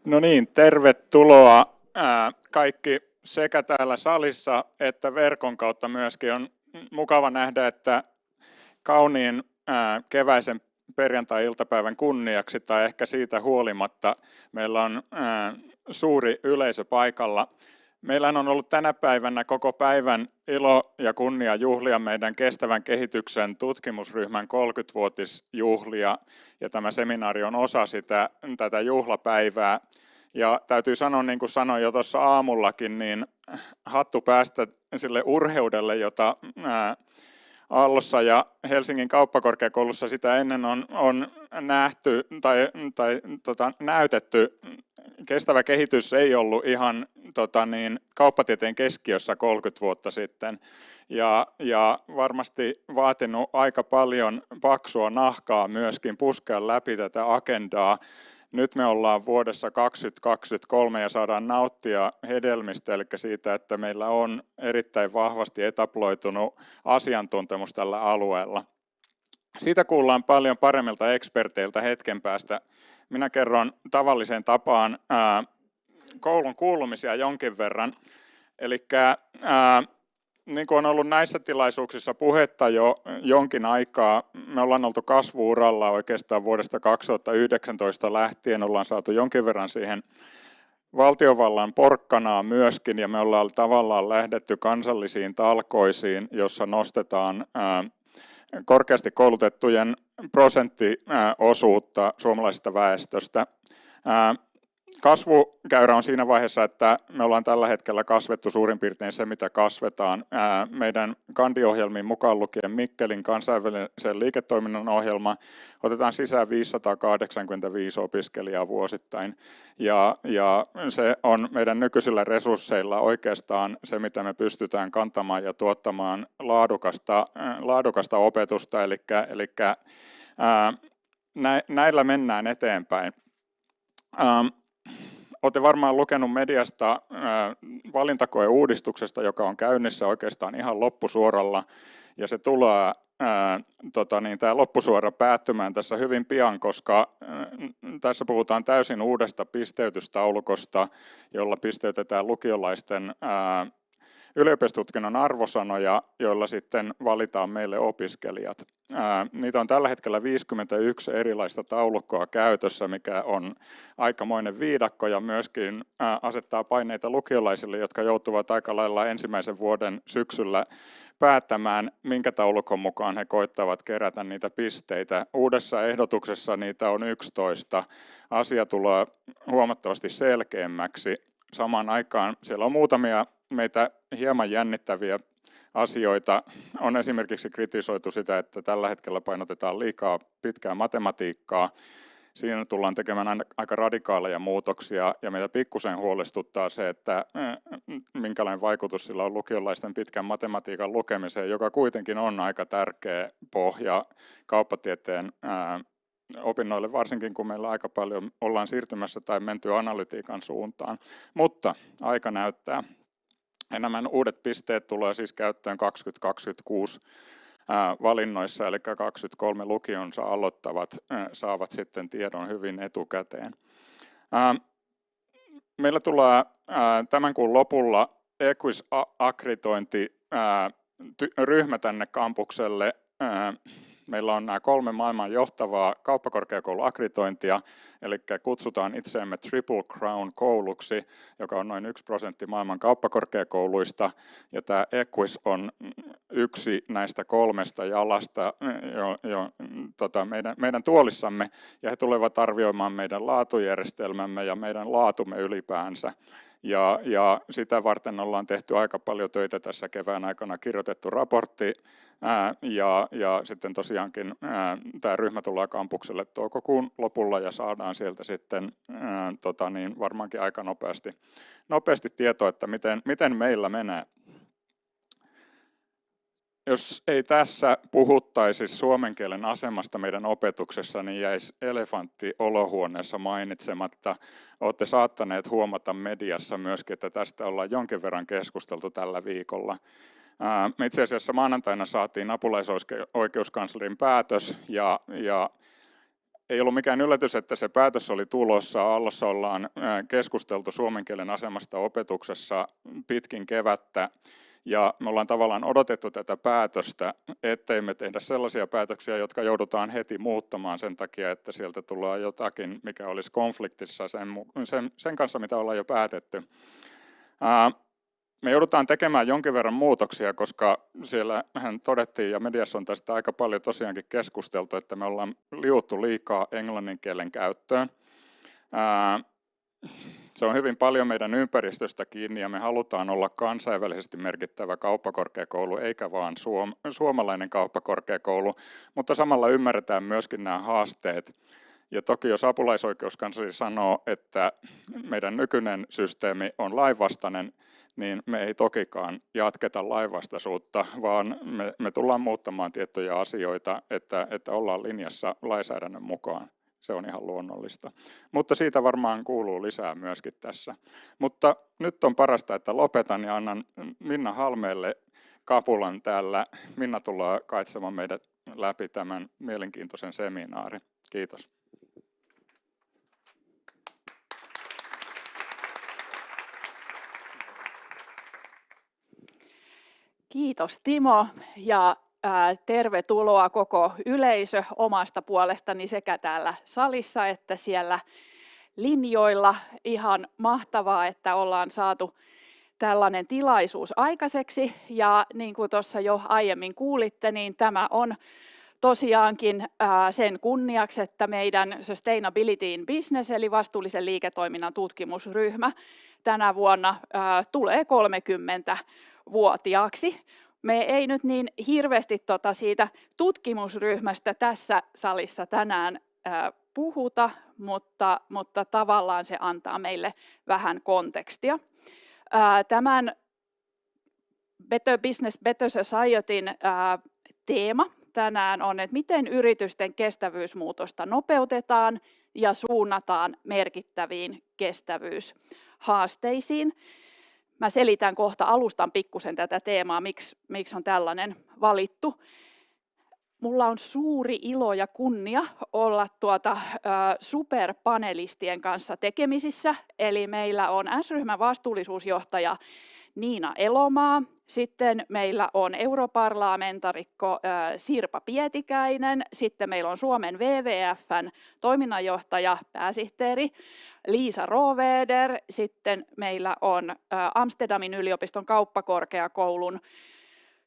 No niin, tervetuloa kaikki sekä täällä salissa että verkon kautta myöskin. On mukava nähdä, että kauniin keväisen perjantai-iltapäivän kunniaksi tai ehkä siitä huolimatta meillä on suuri yleisö paikalla. Meillä on ollut tänä päivänä koko päivän ilo ja kunnia juhlia meidän kestävän kehityksen tutkimusryhmän 30-vuotisjuhlia, ja tämä seminaari on osa tätä juhlapäivää. Ja täytyy sanoa, niin kuin sanoin jo tuossa aamullakin, niin hattu päästä sille urheudelle, jota Aallossa ja Helsingin kauppakorkeakoulussa sitä ennen on nähty tai näytetty. Kestävä kehitys ei ollut ihan kauppatieteen keskiössä 30 vuotta sitten, ja varmasti vaatinut aika paljon paksua nahkaa myöskin puskea läpi tätä agendaa. Nyt me ollaan vuodessa 2023 ja saadaan nauttia hedelmistä, eli siitä, että meillä on erittäin vahvasti etabloitunut asiantuntemus tällä alueella. Siitä kuullaan paljon paremmilta eksperteiltä hetken päästä. Minä kerron tavalliseen tapaan koulun kuulumisia jonkin verran. Eli niin kuin on ollut näissä tilaisuuksissa puhetta jo jonkin aikaa, me ollaan oltu kasvu-uralla oikeastaan vuodesta 2019 lähtien, ollaan saatu jonkin verran siihen valtiovallan porkkanaa myöskin, ja me ollaan tavallaan lähdetty kansallisiin talkoisiin, jossa nostetaan korkeasti koulutettujen prosenttiosuutta suomalaisesta väestöstä. Kasvukäyrä on siinä vaiheessa, että me ollaan tällä hetkellä kasvettu suurin piirtein se, mitä kasvetaan. Meidän kandiohjelmiin mukaan lukien Mikkelin kansainvälisen liiketoiminnan ohjelma otetaan sisään 585 opiskelijaa vuosittain. Ja se on meidän nykyisillä resursseilla oikeastaan se, mitä me pystytään kantamaan ja tuottamaan laadukasta opetusta. Eli näillä mennään eteenpäin. Olette varmaan lukenut mediasta valintakoeuudistuksesta, joka on käynnissä oikeastaan ihan loppusuoralla, ja se tulee tämä loppusuora päättymään tässä hyvin pian, koska tässä puhutaan täysin uudesta pisteytystaulukosta, jolla pisteytetään lukiolaisten yliopistotutkinnon arvosanoja, joilla sitten valitaan meille opiskelijat. Niitä on tällä hetkellä 51 erilaista taulukkoa käytössä, mikä on aikamoinen viidakko ja myöskin asettaa paineita lukiolaisille, jotka joutuvat aika lailla ensimmäisen vuoden syksyllä päättämään, minkä taulukon mukaan he koittavat kerätä niitä pisteitä. Uudessa ehdotuksessa niitä on 11. Asia tulee huomattavasti selkeämmäksi. Samaan aikaan siellä on muutamia meitä hieman jännittäviä asioita. On esimerkiksi kritisoitu sitä, että tällä hetkellä painotetaan liikaa pitkää matematiikkaa. Siinä tullaan tekemään aika radikaaleja muutoksia, ja meitä pikkusen huolestuttaa se, että minkälainen vaikutus sillä on lukiolaisten pitkän matematiikan lukemiseen, joka kuitenkin on aika tärkeä pohja kauppatieteen opinnoille, varsinkin kun meillä aika paljon ollaan siirtymässä tai menty analytiikan suuntaan. Mutta aika näyttää. Ja nämä uudet pisteet tulee siis käyttöön 2026 valinnoissa, eli 23 lukionsa aloittavat saavat sitten tiedon hyvin etukäteen. Meillä tulee tämän kuun lopulla Equis-akkreditointiryhmä tänne kampukselle. Meillä on nämä 3 maailman johtavaa kauppakorkeakouluakkreditointia, eli kutsutaan itseämme Triple Crown-kouluksi, joka on noin 1% maailman kauppakorkeakouluista, ja tämä Equis on yksi näistä 3 jalasta meidän tuolissamme, ja he tulevat arvioimaan meidän laatujärjestelmämme ja meidän laatumme ylipäänsä. Ja sitä varten ollaan tehty aika paljon töitä tässä kevään aikana, kirjoitettu raportti, ja sitten tosiaankin tämä ryhmä tulee kampukselle toukokuun lopulla, ja saadaan sieltä sitten varmaankin aika nopeasti tietoa, että miten meillä menee. Jos ei tässä puhuttaisi suomen kielen asemasta meidän opetuksessa, niin jäisi elefantti olohuoneessa mainitsematta. Olette saattaneet huomata mediassa myöskin, että tästä ollaan jonkin verran keskusteltu tällä viikolla. Me itse asiassa maanantaina saatiin apulaisoikeuskanslerin päätös, ja ei ollut mikään yllätys, että se päätös oli tulossa. Allossa ollaan keskusteltu suomen kielen asemasta opetuksessa pitkin kevättä. Ja me ollaan tavallaan odotettu tätä päätöstä, ettei me tehdä sellaisia päätöksiä, jotka joudutaan heti muuttamaan sen takia, että sieltä tulee jotakin, mikä olisi konfliktissa sen kanssa, mitä ollaan jo päätetty. Me joudutaan tekemään jonkin verran muutoksia, koska siellähän todettiin, ja mediassa on tästä aika paljon tosiaankin keskusteltu, että me ollaan liuuttu liikaa englannin kielen käyttöön. Se on hyvin paljon meidän ympäristöstä kiinni, ja me halutaan olla kansainvälisesti merkittävä kauppakorkeakoulu, eikä vaan suomalainen kauppakorkeakoulu, mutta samalla ymmärretään myöskin nämä haasteet. Ja toki jos apulaisoikeuskansleri sanoo, että meidän nykyinen systeemi on lainvastainen, niin me ei tokikaan jatketa lainvastaisuutta, vaan me tullaan muuttamaan tiettyjä asioita, että ollaan linjassa lainsäädännön mukaan. Se on ihan luonnollista. Mutta siitä varmaan kuuluu lisää myöskin tässä. Mutta nyt on parasta, että lopetan ja annan Minna Halmeelle kapulan täällä. Minna tulee kaitsemaan meidät läpi tämän mielenkiintoisen seminaarin. Kiitos. Kiitos Timo ja tervetuloa koko yleisö omasta puolestani sekä täällä salissa että siellä linjoilla. Ihan mahtavaa, että ollaan saatu tällainen tilaisuus aikaiseksi ja niin kuin tuossa jo aiemmin kuulitte, niin tämä on tosiaankin sen kunniaksi, että meidän Sustainability in Business eli vastuullisen liiketoiminnan tutkimusryhmä tänä vuonna tulee 30-vuotiaaksi. Me ei nyt niin hirveästi siitä tutkimusryhmästä tässä salissa tänään puhuta, mutta tavallaan se antaa meille vähän kontekstia. Tämän Better Business, Better Societyn teema tänään on, että miten yritysten kestävyysmuutosta nopeutetaan ja suunnataan merkittäviin kestävyyshaasteisiin. Mä selitän kohta, alustan pikkusen tätä teemaa, miksi on tällainen valittu. Mulla on suuri ilo ja kunnia olla superpanelistien kanssa tekemisissä. Eli meillä on S-ryhmän vastuullisuusjohtaja Niina Elomaa. Sitten meillä on europarlamentarikko Sirpa Pietikäinen. Sitten meillä on Suomen WWF:n toiminnanjohtaja, pääsihteeri Liisa Roveder. Sitten meillä on Amsterdamin yliopiston kauppakorkeakoulun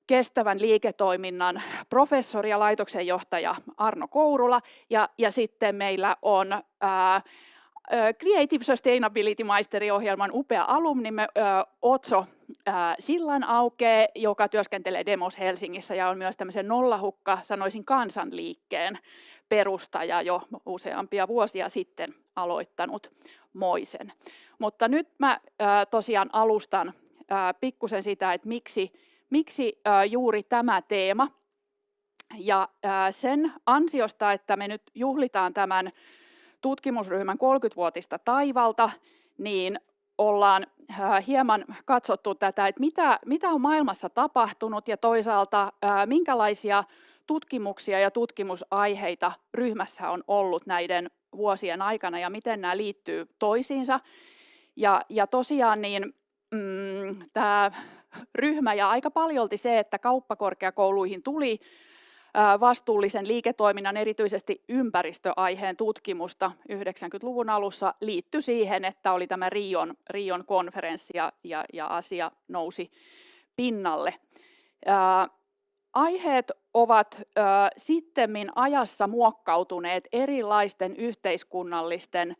kestävän liiketoiminnan professori ja laitoksen johtaja Arno Kourula. Ja sitten meillä on Creative Sustainability-maisteriohjelman upea alumnimme Otso Sillanauke, joka työskentelee Demos Helsingissä ja on myös tämmöisen nollahukka, sanoisin kansanliikkeen perustaja jo useampia vuosia sitten aloittanut moisen. Mutta nyt mä tosiaan alustan pikkusen sitä, että miksi juuri tämä teema. Ja sen ansiosta, että me nyt juhlitaan tämän tutkimusryhmän 30-vuotista taivalta, niin ollaan hieman katsottu tätä, että mitä on maailmassa tapahtunut ja toisaalta minkälaisia tutkimuksia ja tutkimusaiheita ryhmässä on ollut näiden vuosien aikana ja miten nämä liittyy toisiinsa. Ja tosiaan niin tämä ryhmä ja aika paljolti se, että kauppakorkeakouluihin tuli vastuullisen liiketoiminnan, erityisesti ympäristöaiheen tutkimusta 90-luvun alussa liittyi siihen, että oli tämä Rion konferenssi ja asia nousi pinnalle. Aiheet ovat sittemmin ajassa muokkautuneet erilaisten yhteiskunnallisten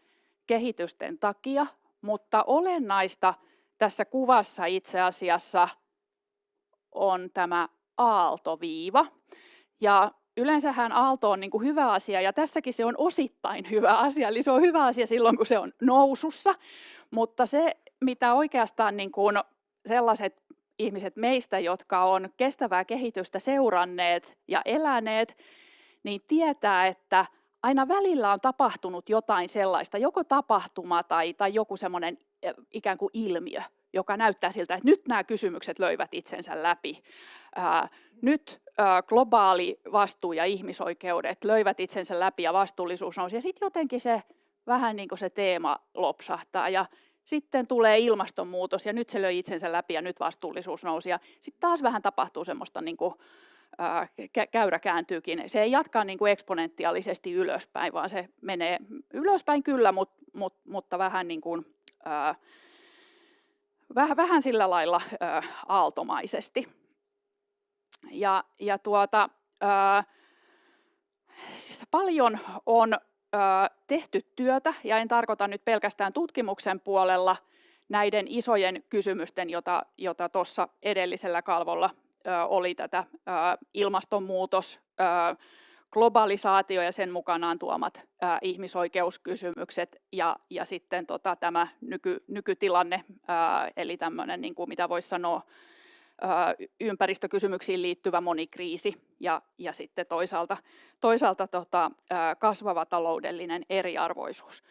kehitysten takia, mutta olennaista tässä kuvassa itse asiassa on tämä aaltoviiva. Ja yleensähän aalto on niin kuin hyvä asia ja tässäkin se on osittain hyvä asia, eli se on hyvä asia silloin kun se on nousussa, mutta se mitä oikeastaan niin kuin sellaiset ihmiset meistä, jotka on kestävää kehitystä seuranneet ja eläneet, niin tietää, että aina välillä on tapahtunut jotain sellaista, joko tapahtuma tai joku semmoinen ikään kuin ilmiö, joka näyttää siltä, että nyt nämä kysymykset löivät itsensä läpi. Nyt globaali vastuu ja ihmisoikeudet löivät itsensä läpi ja vastuullisuus nousi. Ja sitten jotenkin se vähän niin kuin se teema lopsahtaa ja sitten tulee ilmastonmuutos ja nyt se löi itsensä läpi ja nyt vastuullisuus nousi. Ja sitten taas vähän tapahtuu semmoista, niin kuin, käyrä kääntyykin. Se ei jatka niin kuin eksponentiaalisesti ylöspäin, vaan se menee ylöspäin kyllä, mutta vähän, niin kuin, vähän sillä lailla aaltomaisesti. Siis paljon on tehty työtä, ja en tarkoita nyt pelkästään tutkimuksen puolella näiden isojen kysymysten, jota tuossa edellisellä kalvolla oli tätä ilmastonmuutos, globalisaatio ja sen mukanaan tuomat ihmisoikeuskysymykset ja sitten tämä nykytilanne, eli tämmöinen, niin kuin mitä voisi sanoa, ympäristökysymyksiin liittyvä monikriisi ja sitten toisaalta kasvava taloudellinen eriarvoisuus.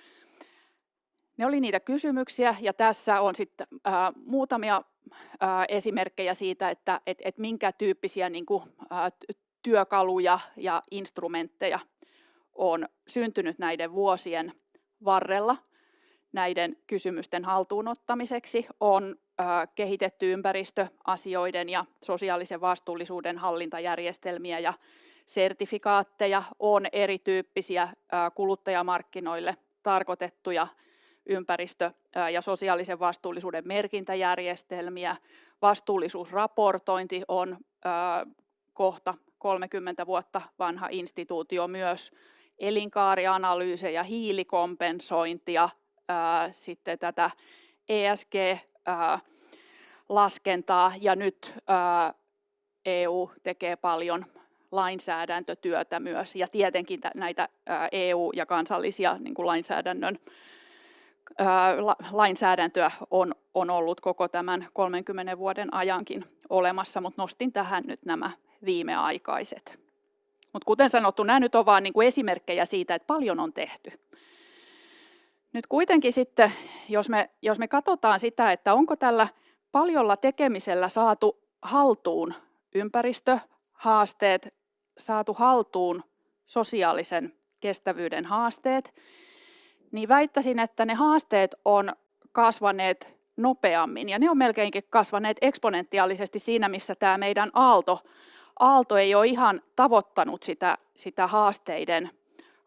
Ne oli niitä kysymyksiä ja tässä on sitten muutamia esimerkkejä siitä, että minkä tyyppisiä niin kuin, työkaluja ja instrumentteja on syntynyt näiden vuosien varrella näiden kysymysten haltuunottamiseksi. On kehitetty ympäristöasioiden ja sosiaalisen vastuullisuuden hallintajärjestelmiä ja sertifikaatteja, on erityyppisiä kuluttajamarkkinoille tarkoitettuja ympäristö- ja sosiaalisen vastuullisuuden merkintäjärjestelmiä. Vastuullisuusraportointi on kohta 30 vuotta vanha instituutio, myös elinkaarianalyysejä, hiilikompensointia, sitten tätä ESG-laskentaa ja nyt EU tekee paljon lainsäädäntötyötä myös ja tietenkin näitä EU- ja kansallisia niin kuin lainsäädäntöä on ollut koko tämän 30 vuoden ajankin olemassa, mutta nostin tähän nyt nämä viimeaikaiset. Mutta kuten sanottu, nämä nyt on vain niin kuin esimerkkejä siitä, että paljon on tehty. Nyt kuitenkin sitten, jos me katsotaan sitä, että onko tällä paljolla tekemisellä saatu haltuun ympäristöhaasteet, saatu haltuun sosiaalisen kestävyyden haasteet, niin väittäisin, että ne haasteet on kasvaneet nopeammin ja ne on melkeinkin kasvaneet eksponentiaalisesti siinä, missä tämä meidän aalto ei ole ihan tavoittanut sitä haasteiden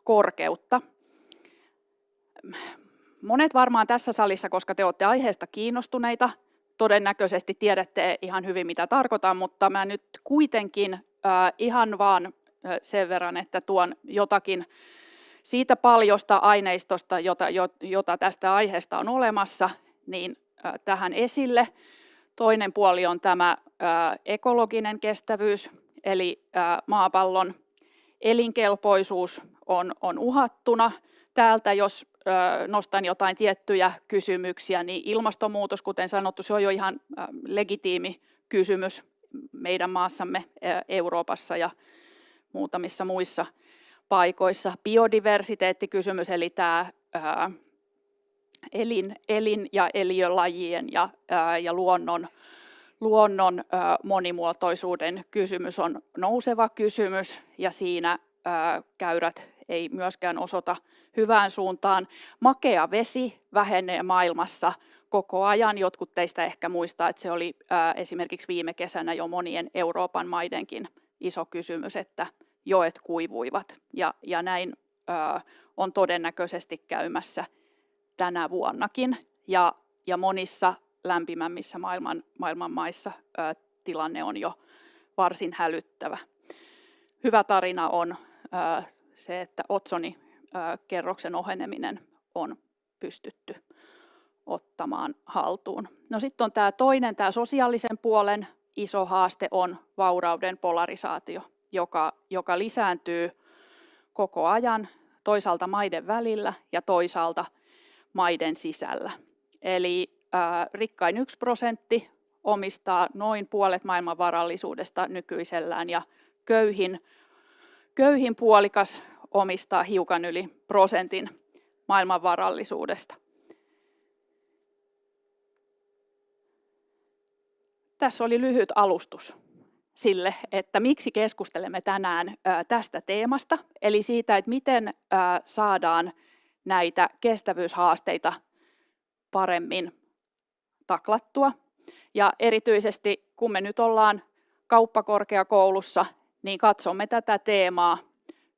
korkeutta. Monet varmaan tässä salissa, koska te olette aiheesta kiinnostuneita, todennäköisesti tiedätte ihan hyvin mitä tarkoitan, mutta mä nyt kuitenkin ihan vaan sen verran, että tuon jotakin siitä paljosta aineistosta, jota tästä aiheesta on olemassa, niin tähän esille. Toinen puoli on tämä ekologinen kestävyys, eli maapallon elinkelpoisuus on uhattuna. Täältä jos nostan jotain tiettyjä kysymyksiä, niin ilmastonmuutos, kuten sanottu, se on jo ihan legitiimi kysymys meidän maassamme, Euroopassa ja muutamissa muissa paikoissa. Biodiversiteettikysymys, eli tämä elin- ja eliölajien ja luonnon monimuotoisuuden kysymys on nouseva kysymys, ja siinä käyrät ei myöskään osoita hyvään suuntaan. Makea vesi vähenee maailmassa koko ajan. Jotkut teistä ehkä muistaa, että se oli esimerkiksi viime kesänä jo monien Euroopan maidenkin iso kysymys, että joet kuivuivat. Ja näin on todennäköisesti käymässä tänä vuonnakin. Ja monissa lämpimämmissä maailman maissa tilanne on jo varsin hälyttävä. Hyvä tarina on se, että otsonikerroksen oheneminen on pystytty ottamaan haltuun. No sitten on tämä toinen, tämä sosiaalisen puolen iso haaste on vaurauden polarisaatio, joka lisääntyy koko ajan toisaalta maiden välillä ja toisaalta maiden sisällä. Eli rikkain 1% omistaa noin puolet maailman varallisuudesta nykyisellään ja köyhin puolikas omistaa hiukan yli 1% maailman varallisuudesta. Tässä oli lyhyt alustus sille, että miksi keskustelemme tänään tästä teemasta, eli siitä, että miten saadaan näitä kestävyyshaasteita paremmin taklattua. Ja erityisesti kun me nyt ollaan kauppakorkeakoulussa, niin katsomme tätä teemaa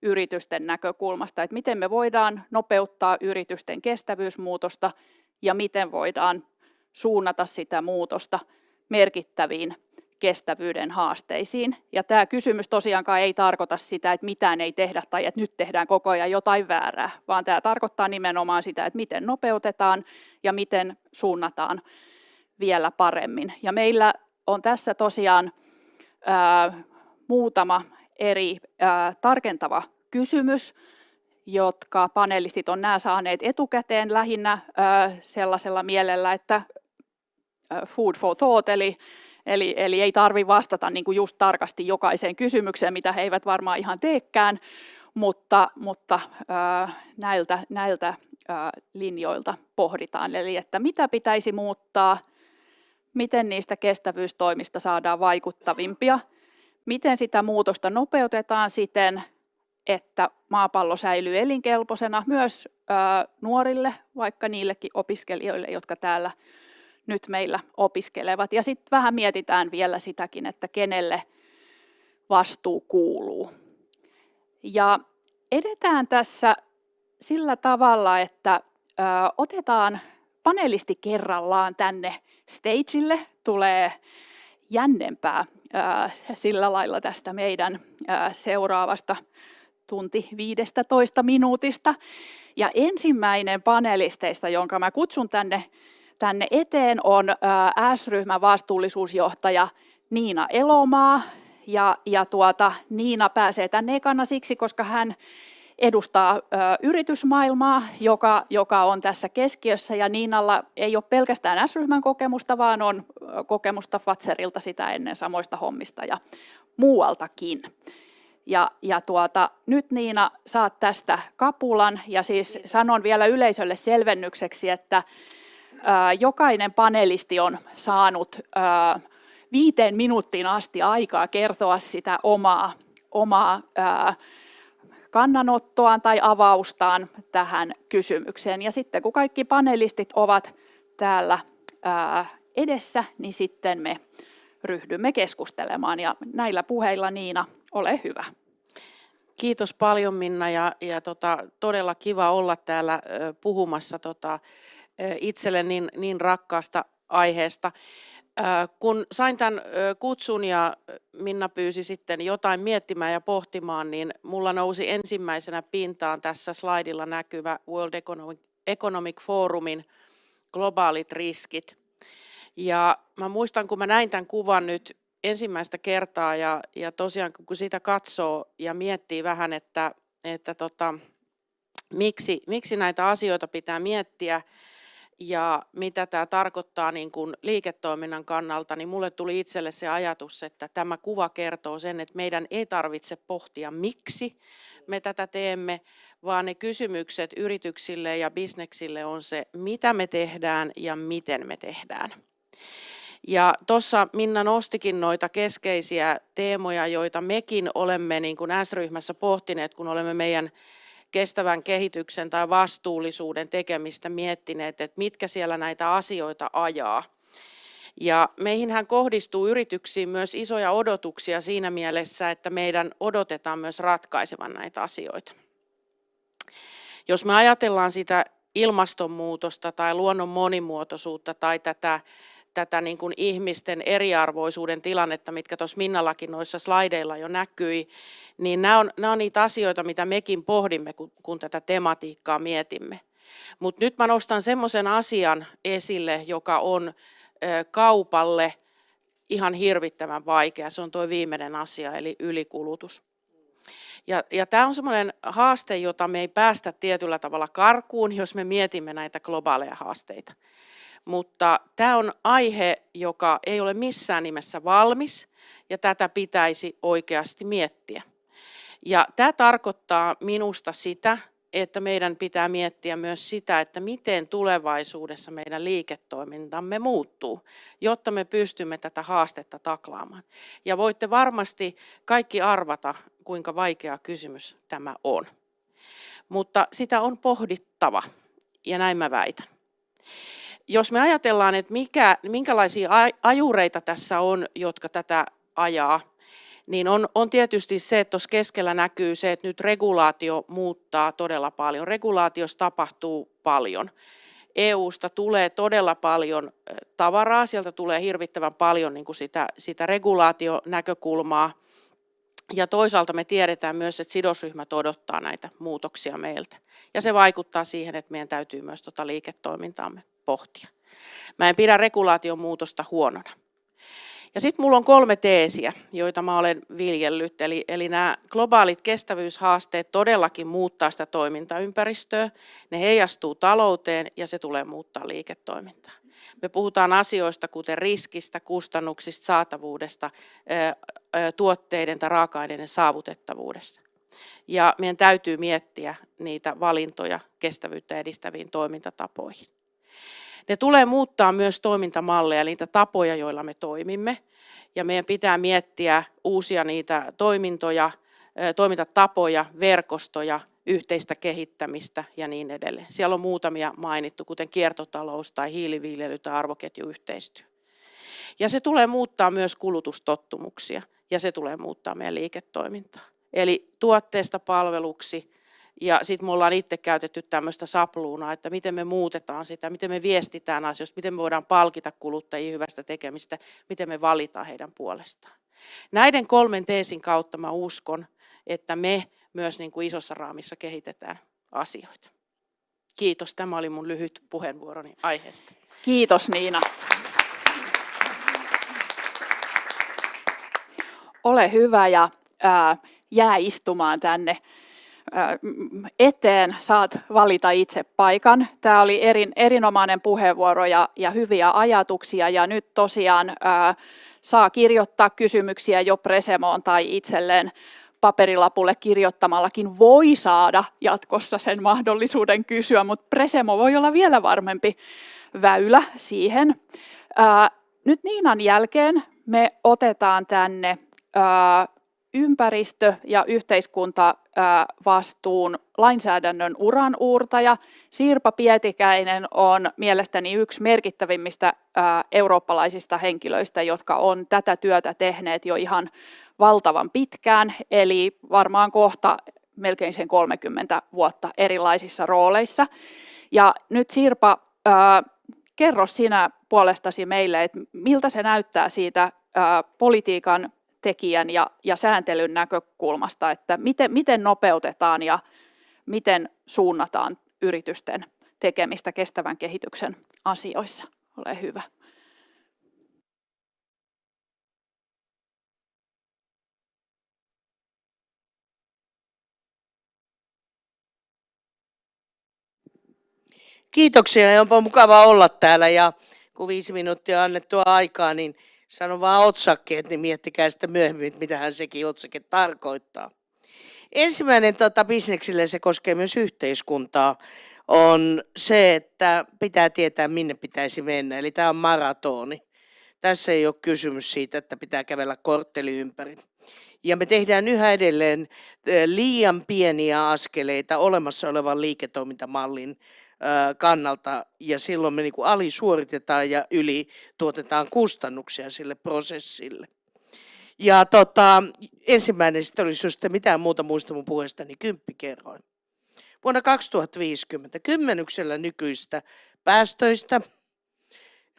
yritysten näkökulmasta, että miten me voidaan nopeuttaa yritysten kestävyysmuutosta ja miten voidaan suunnata sitä muutosta merkittäviin kestävyyden haasteisiin. Ja tämä kysymys tosiaankaan ei tarkoita sitä, että mitään ei tehdä tai että nyt tehdään koko ajan jotain väärää, vaan tämä tarkoittaa nimenomaan sitä, että miten nopeutetaan ja miten suunnataan vielä paremmin. Ja meillä on tässä tosiaan muutama eri tarkentava kysymys, jotka panelistit on nämä saaneet etukäteen lähinnä sellaisella mielellä, että food for thought, eli ei tarvitse vastata niin kuin just tarkasti jokaiseen kysymykseen, mitä he eivät varmaan ihan teekään, mutta näiltä linjoilta pohditaan, eli että mitä pitäisi muuttaa, miten niistä kestävyystoimista saadaan vaikuttavimpia, miten sitä muutosta nopeutetaan siten, että maapallo säilyy elinkelpoisena myös nuorille, vaikka niillekin opiskelijoille, jotka täällä nyt meillä opiskelevat. Ja sitten vähän mietitään vielä sitäkin, että kenelle vastuu kuuluu. Ja edetään tässä sillä tavalla, että otetaan panelisti kerrallaan tänne stageille, tulee jännempää sillä lailla tästä meidän seuraavasta tunti 15 minuutista. Ja ensimmäinen panelisteista, jonka mä kutsun tänne eteen, on S-ryhmän vastuullisuusjohtaja Niina Elomaa. Ja Niina pääsee tänne ekana siksi, koska hän edustaa yritysmaailmaa, joka on tässä keskiössä, ja Niinalla ei ole pelkästään S-ryhmän kokemusta, vaan on kokemusta Fazerilta sitä ennen samoista hommista ja muualtakin. Ja nyt Niina saat tästä kapulan, ja siis sanon vielä yleisölle selvennykseksi, että jokainen panelisti on saanut 5 minuuttiin asti aikaa kertoa sitä omaa kannanottoaan tai avaustaan tähän kysymykseen. Ja sitten kun kaikki panelistit ovat täällä edessä, niin sitten me ryhdymme keskustelemaan. Ja näillä puheilla Niina, ole hyvä. Kiitos paljon Minna ja todella kiva olla täällä puhumassa itselle niin rakkaasta aiheesta. Kun sain tämän kutsun ja Minna pyysi sitten jotain miettimään ja pohtimaan, niin mulla nousi ensimmäisenä pintaan tässä slaidilla näkyvä World Economic Forumin globaalit riskit. Ja mä muistan, kun mä näin tämän kuvan nyt ensimmäistä kertaa ja tosiaan kun sitä katsoo ja miettii vähän, että miksi näitä asioita pitää miettiä, ja mitä tämä tarkoittaa niin kuin liiketoiminnan kannalta, niin mulle tuli itselle se ajatus, että tämä kuva kertoo sen, että meidän ei tarvitse pohtia, miksi me tätä teemme, vaan ne kysymykset yrityksille ja bisneksille on se, mitä me tehdään ja miten me tehdään. Ja tuossa Minna nostikin noita keskeisiä teemoja, joita mekin olemme niin kuin S-ryhmässä pohtineet, kun olemme meidän kestävän kehityksen tai vastuullisuuden tekemistä miettineet, että mitkä siellä näitä asioita ajaa. Ja meihinhän kohdistuu yrityksiin myös isoja odotuksia siinä mielessä, että meidän odotetaan myös ratkaisevan näitä asioita. Jos me ajatellaan sitä ilmastonmuutosta tai luonnon monimuotoisuutta tai tätä niin kuin ihmisten eriarvoisuuden tilannetta, mitkä tuossa Minnallakin noissa slaideilla jo näkyi, niin nämä on niitä asioita, mitä mekin pohdimme, kun tätä tematiikkaa mietimme. Mutta nyt mä nostan semmoisen asian esille, joka on kaupalle ihan hirvittävän vaikea. Se on tuo viimeinen asia, eli ylikulutus. Ja tämä on semmoinen haaste, jota me ei päästä tietyllä tavalla karkuun, jos me mietimme näitä globaaleja haasteita. Mutta tämä on aihe, joka ei ole missään nimessä valmis, ja tätä pitäisi oikeasti miettiä. Ja tämä tarkoittaa minusta sitä, että meidän pitää miettiä myös sitä, että miten tulevaisuudessa meidän liiketoimintamme muuttuu, jotta me pystymme tätä haastetta taklaamaan. Ja voitte varmasti kaikki arvata, kuinka vaikea kysymys tämä on. Mutta sitä on pohdittava, ja näin mä väitän. Jos me ajatellaan, että minkälaisia ajureita tässä on, jotka tätä ajaa, niin on tietysti se, että tuossa keskellä näkyy se, että nyt regulaatio muuttaa todella paljon. Regulaatiossa tapahtuu paljon. EUsta tulee todella paljon tavaraa, sieltä tulee hirvittävän paljon niin kuin sitä regulaationäkökulmaa. Ja toisaalta me tiedetään myös, että sidosryhmät odottaa näitä muutoksia meiltä. Ja se vaikuttaa siihen, että meidän täytyy myös liiketoimintaamme pohtia. Mä en pidä regulaation muutosta huonona. Ja sitten mulla on 3 teesiä, joita mä olen viljellyt. Eli nämä globaalit kestävyyshaasteet todellakin muuttaa sitä toimintaympäristöä. Ne heijastuu talouteen ja se tulee muuttaa liiketoimintaa. Me puhutaan asioista kuten riskistä, kustannuksista, saatavuudesta, tuotteiden tai raaka-aineiden saavutettavuudesta. Ja meidän täytyy miettiä niitä valintoja kestävyyttä edistäviin toimintatapoihin. Ne tulee muuttaa myös toimintamalleja, niitä tapoja, joilla me toimimme. Ja meidän pitää miettiä uusia niitä toimintoja, toimintatapoja, verkostoja, yhteistä kehittämistä ja niin edelleen. Siellä on muutamia mainittu, kuten kiertotalous tai hiiliviljely tai arvoketjuyhteistyö. Ja se tulee muuttaa myös kulutustottumuksia ja se tulee muuttaa meidän liiketoimintaa. Eli tuotteesta palveluksi. Ja sitten me ollaan itse käytetty tämmöistä sapluunaa, että miten me muutetaan sitä, miten me viestitään asioista, miten me voidaan palkita kuluttajia hyvästä tekemistä, miten me valitaan heidän puolestaan. Näiden 3 teesin kautta mä uskon, että me myös niin kuin isossa raamissa kehitetään asioita. Kiitos, tämä oli mun lyhyt puheenvuoroni aiheesta. Kiitos Niina. Ole hyvä ja jää istumaan tänne eteen, saat valita itse paikan. Tämä oli erinomainen puheenvuoro ja hyviä ajatuksia ja nyt tosiaan saa kirjoittaa kysymyksiä jo Presemoon tai itselleen paperilapulle kirjoittamallakin voi saada jatkossa sen mahdollisuuden kysyä, mutta Presemo voi olla vielä varmempi väylä siihen. Nyt Niinan jälkeen me otetaan tänne ympäristö- ja yhteiskuntavastuun lainsäädännön uranuurtaja. Sirpa Pietikäinen on mielestäni yksi merkittävimmistä eurooppalaisista henkilöistä, jotka on tätä työtä tehneet jo ihan valtavan pitkään, eli varmaan kohta melkein sen 30 vuotta erilaisissa rooleissa. Ja nyt Sirpa, kerro sinä puolestasi meille, että miltä se näyttää siitä politiikan tekijän ja sääntelyn näkökulmasta, että miten nopeutetaan ja miten suunnataan yritysten tekemistä kestävän kehityksen asioissa. Ole hyvä. Kiitoksia ja onpa mukava olla täällä ja kun 5 minuuttia on annettua aikaa, niin sanon vaan otsakkeet, niin miettikää sitä myöhemmin, mitähän sekin otsake tarkoittaa. Ensimmäinen bisneksille, se koskee myös yhteiskuntaa, on se, että pitää tietää minne pitäisi mennä. Eli tämä on maratoni. Tässä ei ole kysymys siitä, että pitää kävellä kortteli ympäri. Ja me tehdään yhä edelleen liian pieniä askeleita olemassa olevan liiketoimintamallin kannalta ja silloin me niinku alisuoritetaan ja yli tuotetaan kustannuksia sille prosessille. Ja ensimmäinen sitten olisi, jos mitään muuta muista mun puheesta, niin 10 kerroin. Vuonna 2050 kymmenyksellä nykyistä päästöistä,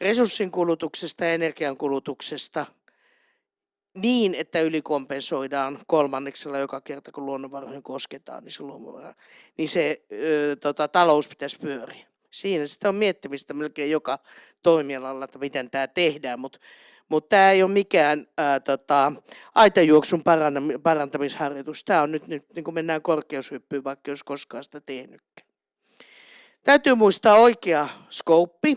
resurssin kulutuksesta ja energian kulutuksesta niin, että ylikompensoidaan 1/3 joka kerta, kun luonnonvaroihin kosketaan, niin se talous pitäisi pyöriä. Siinä sitten on miettimistä melkein joka toimialalla, että miten tämä tehdään, mutta tämä ei ole mikään aitajuoksun parantamisharjoitus. Tämä on nyt niin kuin mennään korkeushyppyyn, vaikka jos koskaan sitä tehnytkään. Täytyy muistaa oikea skouppi.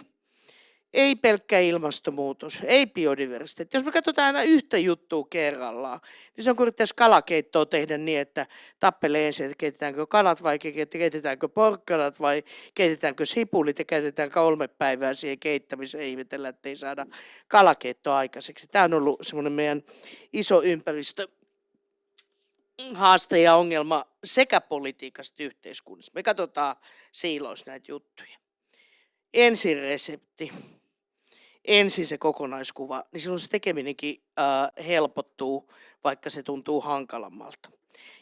Ei pelkkä ilmastonmuutos, ei biodiversiteetti. Jos me katsotaan aina yhtä juttua kerrallaan, niin se on kuin yrittäisi kalakeittoa tehdä niin, että tappelee ensin, että keitetäänkö kalat vai keitetäänkö porkkanat vai keitetäänkö sipulit ja käytetään 3 päivää siihen keittämiseen ja ihmetellä, että ei saada kalakeittoa aikaiseksi. Tämä on ollut semmoinen meidän iso ympäristö. Haaste ja ongelma sekä politiikassa että yhteiskunnassa. Me katsotaan siiloissa näitä juttuja. Ensin resepti, ensin se kokonaiskuva, niin silloin se tekeminenkin helpottuu, vaikka se tuntuu hankalammalta.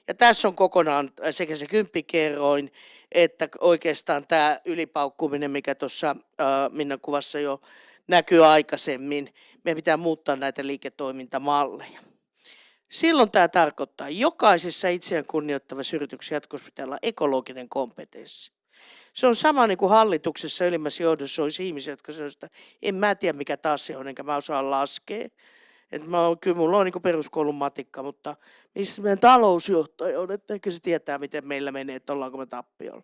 Ja tässä on kokonaan sekä se 10 kerroin, että oikeastaan tämä ylipaukkuminen, mikä tuossa Minnan kuvassa jo näkyy aikaisemmin. Meidän pitää muuttaa näitä liiketoimintamalleja. Silloin tämä tarkoittaa, että jokaisessa itseään kunnioittavassa yrityksessä jatkossa pitää olla ekologinen kompetenssi. Se on sama niin kuin hallituksessa ylimmässä johdossa olisi ihmisiä, jotka sanoo, että en mä tiedä mikä taas se on, enkä mä osaa laskea. Kyllä mulla on niin kuin peruskoulun matikka, mutta missä meidän talousjohtaja on, että ehkä se tietää miten meillä menee, että ollaanko me tappiolla.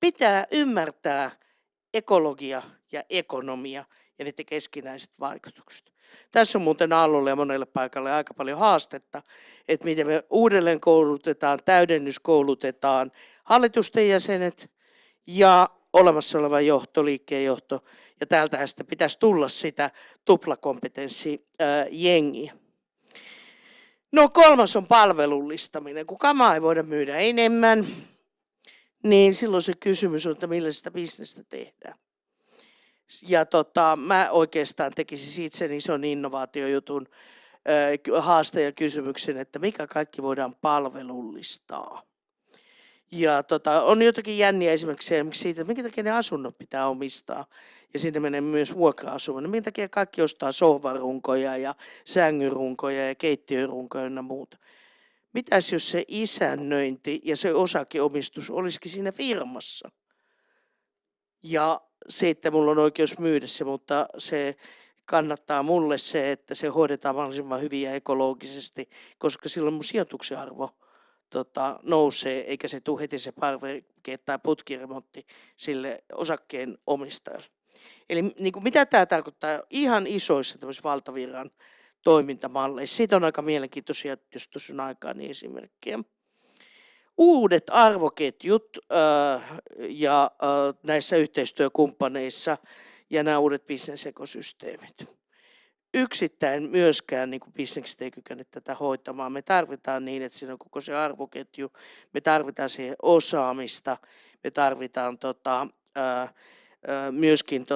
Pitää ymmärtää ekologia ja ekonomia ja niiden keskinäiset vaikutukset. Tässä on muuten Aallolle ja monelle paikalle aika paljon haastetta, että miten me uudelleen koulutetaan, täydennyskoulutetaan hallitusten jäsenet ja olemassa oleva johto, liikkeen johto. Ja täältähän sitten pitäisi tulla sitä tuplakompetenssijengiä. No 3. on palvelullistaminen. Kun kamaa ei voida myydä enemmän, niin silloin se kysymys on, että millä sitä bisnestä tehdään. Ja mä oikeastaan tekisin siitä sen ison innovaatiojutun haasteen ja kysymyksen, että mikä kaikki voidaan palvelullistaa. Ja on jotakin jänniä esimerkiksi siitä, että minkä takia ne asunnot pitää omistaa. Ja sinne menee myös vuokra-asuminen. Minkä takia kaikki ostaa sohvarunkoja ja sängyrunkoja ja keittiörunkoja ja muuta. Mitäs jos se isännöinti ja se osakeomistus olisikin siinä firmassa? Ja se, että mulla on oikeus myydä se, mutta se kannattaa mulle se, että se hoidetaan mahdollisimman hyvin ja ekologisesti, koska silloin mun sijoituksen arvo nousee, eikä se tule heti se parveke tai putkiremontti sille osakkeen omistajalle. Eli niin kuin mitä tämä tarkoittaa ihan isoissa valtavirran toimintamalleissa. Siitä on aika mielenkiintoisia, jos tuossa on aikaa, niin esimerkkejä. Uudet arvoketjut ja näissä yhteistyökumppaneissa ja nämä uudet bisnesekosysteemit. Yksittäin myöskään niin kuin bisnekset ei kykene tätä hoitamaan. Me tarvitaan niin, että siinä on koko se arvoketju. Me tarvitaan siihen osaamista. Me tarvitaan myöskin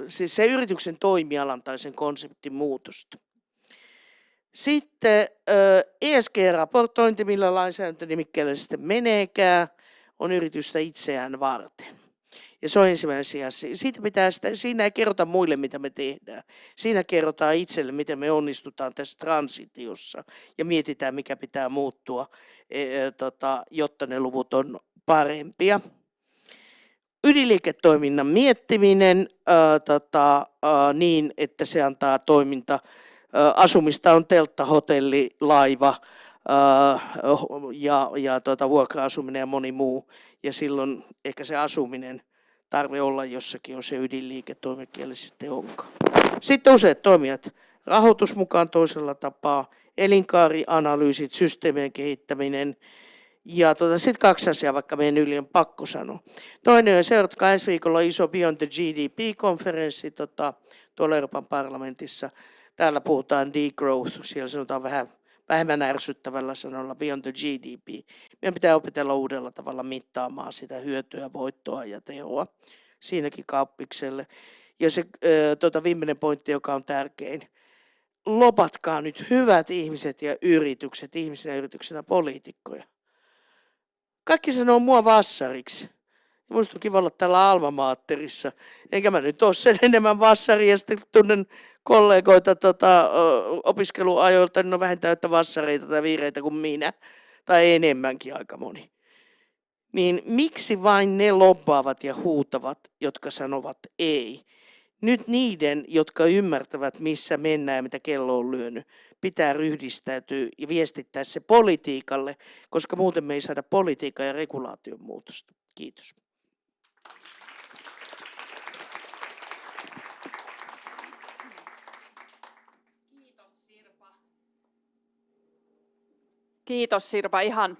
siis se yrityksen toimialan tai sen konseptin muutosta. Sitten ESG-raportointi, millä lainsäädäntönimikkeellä sitten meneekään, on yritystä itseään varten. Ja se on ensimmäinen sija. Siinä ei kerrota muille, mitä me tehdään. Siinä kerrotaan itselle, miten me onnistutaan tässä transitiossa ja mietitään, mikä pitää muuttua, jotta ne luvut on parempia. Ydinliiketoiminnan miettiminen niin, että se antaa toiminta. Asumista on teltta, hotelli, laiva ja vuokra-asuminen ja moni muu. Ja silloin ehkä se asuminen tarve olla jossakin on se ydinliiketoimikieli sitten onkaan. Sitten useat toimijat. Rahoitus mukaan toisella tapaa, elinkaarianalyysit, systeemien kehittäminen. Ja sitten 2 asiaa, vaikka meidän yli on pakko sanoa. Toinen on seuratkaa ensi viikolla iso Beyond the GDP-konferenssi tuolla Euroopan parlamentissa. Täällä puhutaan degrowth, siellä sanotaan vähän vähemmän ärsyttävällä sanalla Beyond the GDP. Meidän pitää opetella uudella tavalla mittaamaan sitä hyötyä, voittoa ja tehoa siinäkin kauppikselle. Ja se viimeinen pointti, joka on tärkein. Lopatkaa nyt hyvät ihmiset ja yritykset, ihmisenä yrityksenä poliitikkoja. Kaikki sanoo mua vassariksi. Minusta on kiva olla täällä Alma Materissa. Enkä mä nyt ole sen enemmän vassari ja sitten tunnen kollegoita opiskeluajoilta, niin on vähintään yhtä vassareita tai viireitä kuin minä. Tai enemmänkin aika moni. Niin miksi vain ne lobbaavat ja huutavat, jotka sanovat ei? Nyt niiden, jotka ymmärtävät, missä mennään ja mitä kello on lyönyt, pitää ryhdistäytyä ja viestittää se politiikalle, koska muuten me ei saada politiikan ja regulaation muutosta. Kiitos. Kiitos Sirpa, ihan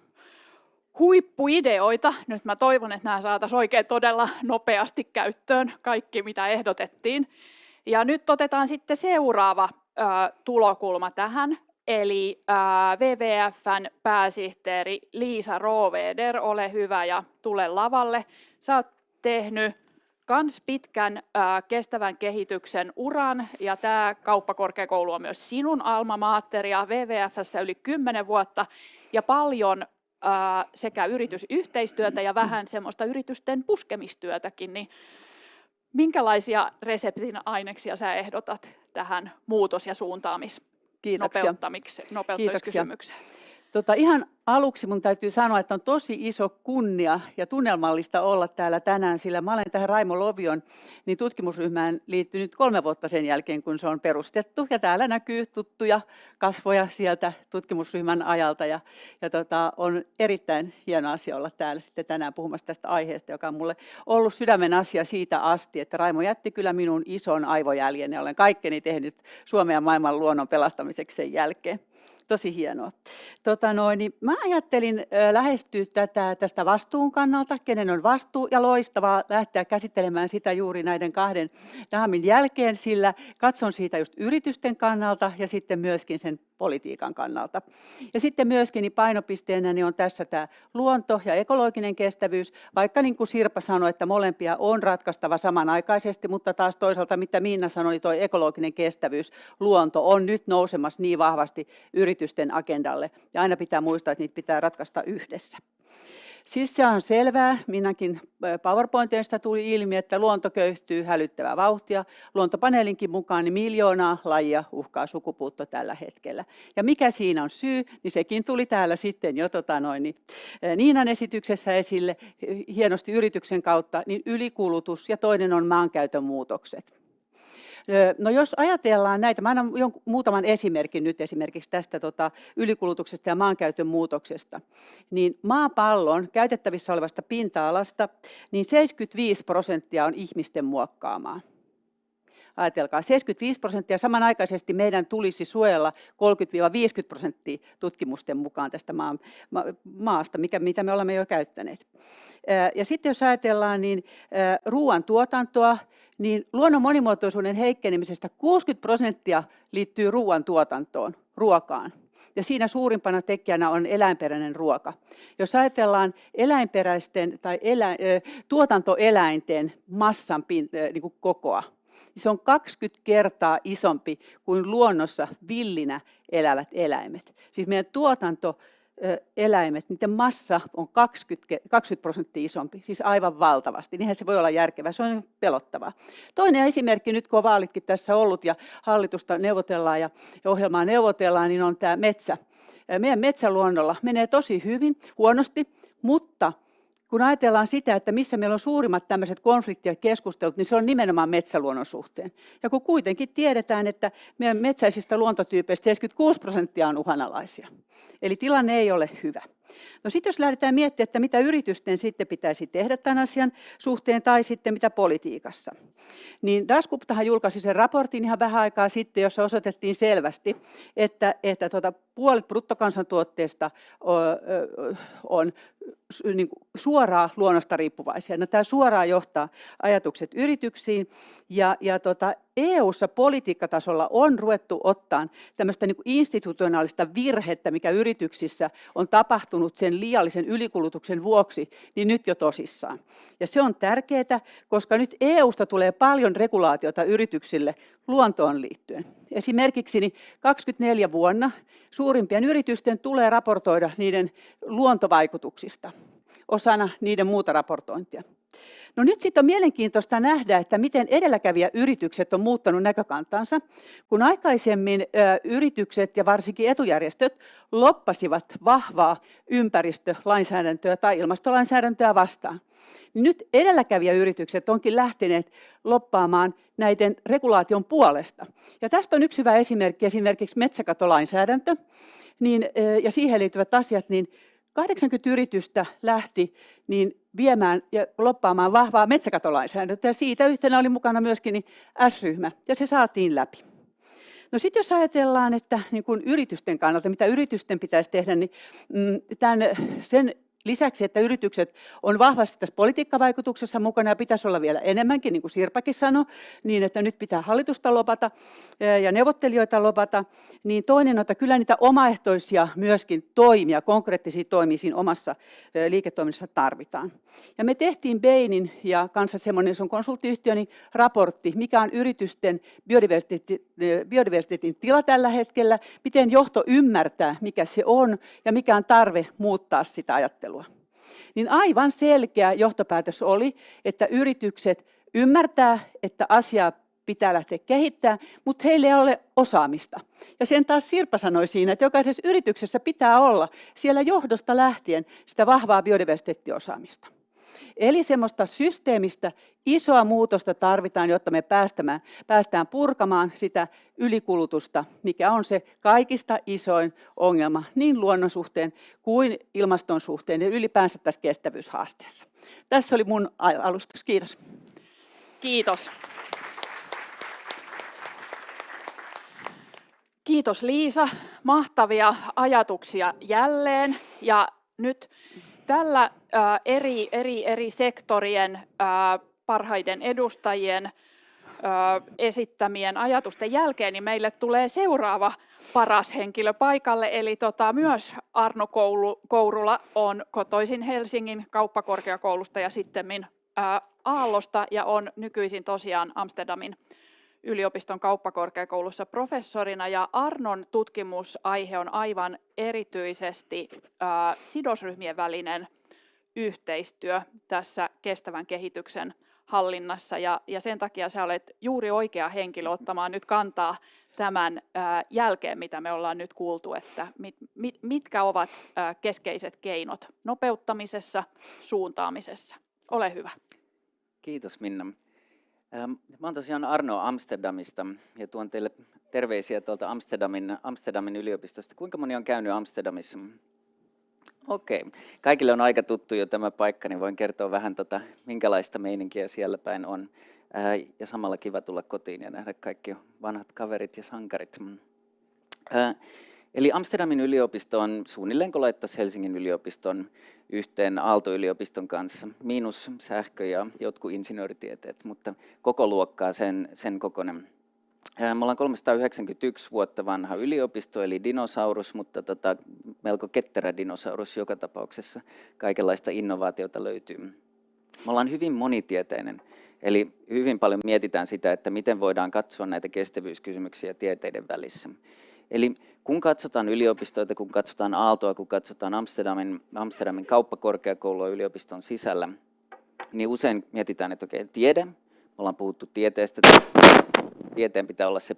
huippuideoita. Nyt mä toivon, että nämä saataisiin oikein todella nopeasti käyttöön, kaikki mitä ehdotettiin. Ja nyt otetaan sitten seuraava tulokulma tähän, eli WWF:n pääsihteeri Liisa Rohweder, ole hyvä ja tule lavalle. Sä oot tehnyt kans pitkän kestävän kehityksen uran, ja tämä kauppakorkeakoulu on myös sinun alma mater, ja WWF:ssä yli 10 vuotta, ja paljon sekä yritysyhteistyötä ja vähän semmoista yritysten puskemistyötäkin, niin minkälaisia reseptin aineksia sä ehdotat tähän muutos- ja nopeuttamiskysymykseen? Ihan aluksi mun täytyy sanoa, että on tosi iso kunnia ja tunnelmallista olla täällä tänään, sillä mä olen tähän Raimo Lovion tutkimusryhmään liittynyt 3 vuotta sen jälkeen, kun se on perustettu. Ja täällä näkyy tuttuja kasvoja sieltä tutkimusryhmän ajalta. On erittäin hieno asia olla täällä sitten tänään puhumassa tästä aiheesta, joka on mulle ollut sydämen asia siitä asti, että Raimo jätti kyllä minun ison aivojäljen ja olen kaikkeni tehnyt Suomen ja maailman luonnon pelastamiseksi sen jälkeen. Tosi hienoa. Mä ajattelin lähestyä tästä vastuun kannalta, kenen on vastuu, ja loistavaa lähteä käsittelemään sitä juuri näiden 2 daamin jälkeen, sillä katson siitä just yritysten kannalta ja sitten myöskin sen politiikan kannalta. Ja sitten myöskin painopisteenä on tässä tämä luonto ja ekologinen kestävyys, vaikka niin kuin Sirpa sanoi, että molempia on ratkaistava samanaikaisesti, mutta taas toisaalta, mitä Minna sanoi, niin tuo ekologinen kestävyys, luonto on nyt nousemassa niin vahvasti yritysten agendalle. Ja aina pitää muistaa, että niitä pitää ratkaista yhdessä. Siis se on selvää, Minnakin PowerPointeista tuli ilmi, että luonto köyhtyy hälyttävää vauhtia. Luontopaneelinkin mukaan niin 1 miljoonaa lajia uhkaa sukupuutto tällä hetkellä. Ja mikä siinä on syy, niin sekin tuli täällä sitten jo Niinan esityksessä esille hienosti yrityksen kautta, niin ylikulutus ja toinen on maankäytön muutokset. No jos ajatellaan näitä, mä annan muutaman esimerkin nyt esimerkiksi tästä ylikulutuksesta ja maankäytön muutoksesta, niin maapallon käytettävissä olevasta pinta-alasta, niin 75% on ihmisten muokkaamaa. Ajatelkaa, 75%, samanaikaisesti meidän tulisi suojella 30-50% tutkimusten mukaan tästä maasta, mitä me olemme jo käyttäneet. Ja sitten jos ajatellaan niin ruoantuotantoa, niin luonnon monimuotoisuuden heikkenemisestä 60% liittyy ruoantuotantoon, ruokaan. Ja siinä suurimpana tekijänä on eläinperäinen ruoka. Jos ajatellaan eläinperäisten tai tuotantoeläinten massan niin kuin kokoa, se on 20 kertaa isompi kuin luonnossa villinä elävät eläimet. Siis meidän tuotantoeläimet, niiden massa on 20% isompi, siis aivan valtavasti. Niinhän se voi olla järkevää, se on pelottavaa. Toinen esimerkki, nyt kun on vaalitkin tässä ollut ja hallitusta neuvotellaan ja ohjelmaa neuvotellaan, niin on tämä metsä. Meidän metsäluonnolla menee tosi hyvin, huonosti, mutta kun ajatellaan sitä, että missä meillä on suurimmat tämmöiset konfliktit ja keskustelut, niin se on nimenomaan metsäluonnon suhteen. Ja kun kuitenkin tiedetään, että meidän metsäisistä luontotyypeistä 76% on uhanalaisia. Eli tilanne ei ole hyvä. No sitten jos lähdetään miettimään, että mitä yritysten sitten pitäisi tehdä tämän asian suhteen tai sitten mitä politiikassa. Niin Dasguptahan julkaisi sen raportin ihan vähän aikaa sitten, jossa osoitettiin selvästi, että puolet bruttokansantuotteesta on niin kuin suoraan luonnosta riippuvaisia. No, tämä suoraan johtaa ajatukset yrityksiin ja EU-ssa politiikkatasolla on ruvettu ottaa tämmöistä niin kuin institutionaalista virhettä, mikä yrityksissä on tapahtunut sen liiallisen ylikulutuksen vuoksi, niin nyt jo tosissaan. Ja se on tärkeää, koska nyt EU:sta tulee paljon regulaatiota yrityksille luontoon liittyen. Esimerkiksi niin 24 vuonna suurimpien yritysten tulee raportoida niiden luontovaikutuksista osana niiden muuta raportointia. No nyt sitten on mielenkiintoista nähdä, että miten edelläkävijäyritykset on muuttanut näkökantansa, kun aikaisemmin yritykset ja varsinkin etujärjestöt loppasivat vahvaa ympäristölainsäädäntöä tai ilmastolainsäädäntöä vastaan. Nyt edelläkävijäyritykset onkin lähteneet loppaamaan näiden regulaation puolesta. Ja tästä on yksi hyvä esimerkki, esimerkiksi metsäkatolainsäädäntö ja siihen liittyvät asiat, niin 80 yritystä lähti viemään ja loppaamaan vahvaa metsäkatolainsäädäntöä, ja siitä yhtenä oli mukana myöskin S-ryhmä, ja se saatiin läpi. No sitten jos ajatellaan, että niin kuin yritysten kannalta, mitä yritysten pitäisi tehdä, niin sen lisäksi, että yritykset on vahvasti tässä politiikkavaikutuksessa mukana ja pitäisi olla vielä enemmänkin, niin kuin Sirpakin sanoi, niin että nyt pitää hallitusta lobata ja neuvottelijoita lobata, niin toinen on, että kyllä niitä omaehtoisia myöskin toimia, konkreettisia toimia siinä omassa liiketoiminnassa tarvitaan. Ja me tehtiin Bainin ja kanssa semmoinen, se on konsulttiyhtiö, niin raportti, mikä on yritysten biodiversiteetin tila tällä hetkellä, miten johto ymmärtää, mikä se on ja mikä on tarve muuttaa sitä ajattelua. Niin aivan selkeä johtopäätös oli, että yritykset ymmärtää, että asiaa pitää lähteä kehittämään, mutta heillä ei ole osaamista. Ja sen taas Sirpa sanoi siinä, että jokaisessa yrityksessä pitää olla siellä johdosta lähtien sitä vahvaa biodiversiteettiosaamista. Eli semmoista systeemistä isoa muutosta tarvitaan, jotta me päästään purkamaan sitä ylikulutusta, mikä on se kaikista isoin ongelma niin luonnon suhteen kuin ilmaston suhteen ja ylipäänsä tässä kestävyyshaasteessa. Tässä oli mun alustus. Kiitos. Kiitos. Kiitos Liisa. Mahtavia ajatuksia jälleen. Ja nyt tällä eri sektorien parhaiden edustajien esittämien ajatusten jälkeen niin meille tulee seuraava paras henkilö paikalle. Eli myös Arno Kourula on kotoisin Helsingin kauppakorkeakoulusta ja sittemmin Aallosta ja on nykyisin tosiaan Amsterdamin yliopiston kauppakorkeakoulussa professorina. Ja Arnon tutkimusaihe on aivan erityisesti sidosryhmien välinen yhteistyö tässä kestävän kehityksen hallinnassa. Ja sen takia sä olet juuri oikea henkilö ottamaan nyt kantaa tämän jälkeen, mitä me ollaan nyt kuultu, että mitkä ovat keskeiset keinot nopeuttamisessa, suuntaamisessa. Ole hyvä. Kiitos Minna. Mä oon tosiaan Arno Amsterdamista ja tuon teille terveisiä tuolta Amsterdamin yliopistosta. Kuinka moni on käynyt Amsterdamissa? Okei. Kaikille on aika tuttu jo tämä paikka, niin voin kertoa vähän minkälaista meininkiä siellä päin on. Ja samalla kiva tulla kotiin ja nähdä kaikki vanhat kaverit ja sankarit. Eli Amsterdamin yliopisto on suunnilleen kun laittaisi Helsingin yliopiston yhteen Aalto-yliopiston kanssa, miinus sähkö ja jotkut insinööritieteet, mutta koko luokkaa sen kokoinen. Me ollaan 391 vuotta vanha yliopisto, eli dinosaurus, mutta melko ketterä dinosaurus joka tapauksessa. Kaikenlaista innovaatiota löytyy. Me ollaan hyvin monitieteinen, eli hyvin paljon mietitään sitä, että miten voidaan katsoa näitä kestävyyskysymyksiä tieteiden välissä. Eli kun katsotaan yliopistoita, kun katsotaan Aaltoa, kun katsotaan Amsterdamin kauppakorkeakoulua yliopiston sisällä, niin usein mietitään, että okei, tiede, me ollaan puhuttu tieteestä, tieteen pitää olla se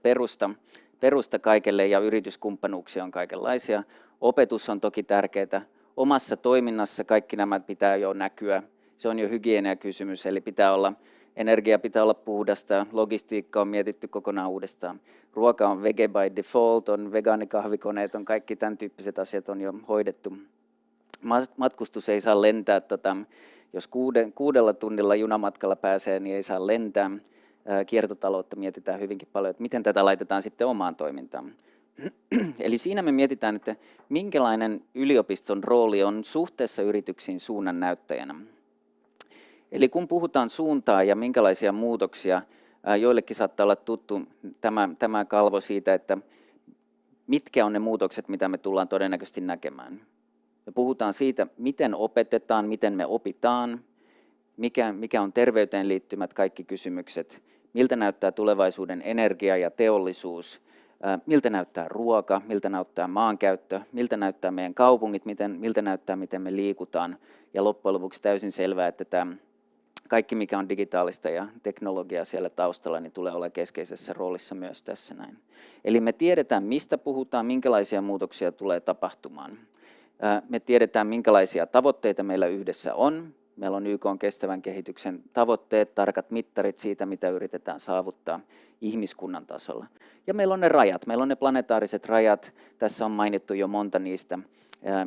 perusta kaikelle ja yrityskumppanuuksia on kaikenlaisia. Opetus on toki tärkeää. Omassa toiminnassa kaikki nämä pitää jo näkyä. Se on jo hygieniakysymys, eli energia pitää olla puhdasta, logistiikka on mietitty kokonaan uudestaan. Ruoka on vege by default, on vegaanikahvikoneet, on kaikki tämän tyyppiset asiat on jo hoidettu. Matkustus ei saa lentää, jos 6 tunnilla junamatkalla pääsee, niin ei saa lentää. Kiertotaloutta mietitään hyvinkin paljon, että miten tätä laitetaan sitten omaan toimintaan. Eli siinä me mietitään, että minkälainen yliopiston rooli on suhteessa yrityksiin suunnan näyttäjänä. Eli kun puhutaan suuntaa ja minkälaisia muutoksia, joillekin saattaa olla tuttu tämä kalvo siitä, että mitkä on ne muutokset, mitä me tullaan todennäköisesti näkemään. Me puhutaan siitä, miten opetetaan, miten me opitaan, mikä on terveyteen liittymät kaikki kysymykset, miltä näyttää tulevaisuuden energia ja teollisuus, miltä näyttää ruoka, miltä näyttää maankäyttö, miltä näyttää meidän kaupungit, miltä näyttää, miten me liikutaan. Ja loppujen lopuksi täysin selvää, että tämä kaikki, mikä on digitaalista ja teknologiaa siellä taustalla, niin tulee olla keskeisessä roolissa myös tässä näin. Eli me tiedetään, mistä puhutaan, minkälaisia muutoksia tulee tapahtumaan. Me tiedetään, minkälaisia tavoitteita meillä yhdessä on. Meillä on YK:n kestävän kehityksen tavoitteet, tarkat mittarit siitä, mitä yritetään saavuttaa ihmiskunnan tasolla. Ja meillä on ne rajat, meillä on ne planetaariset rajat. Tässä on mainittu jo monta niistä,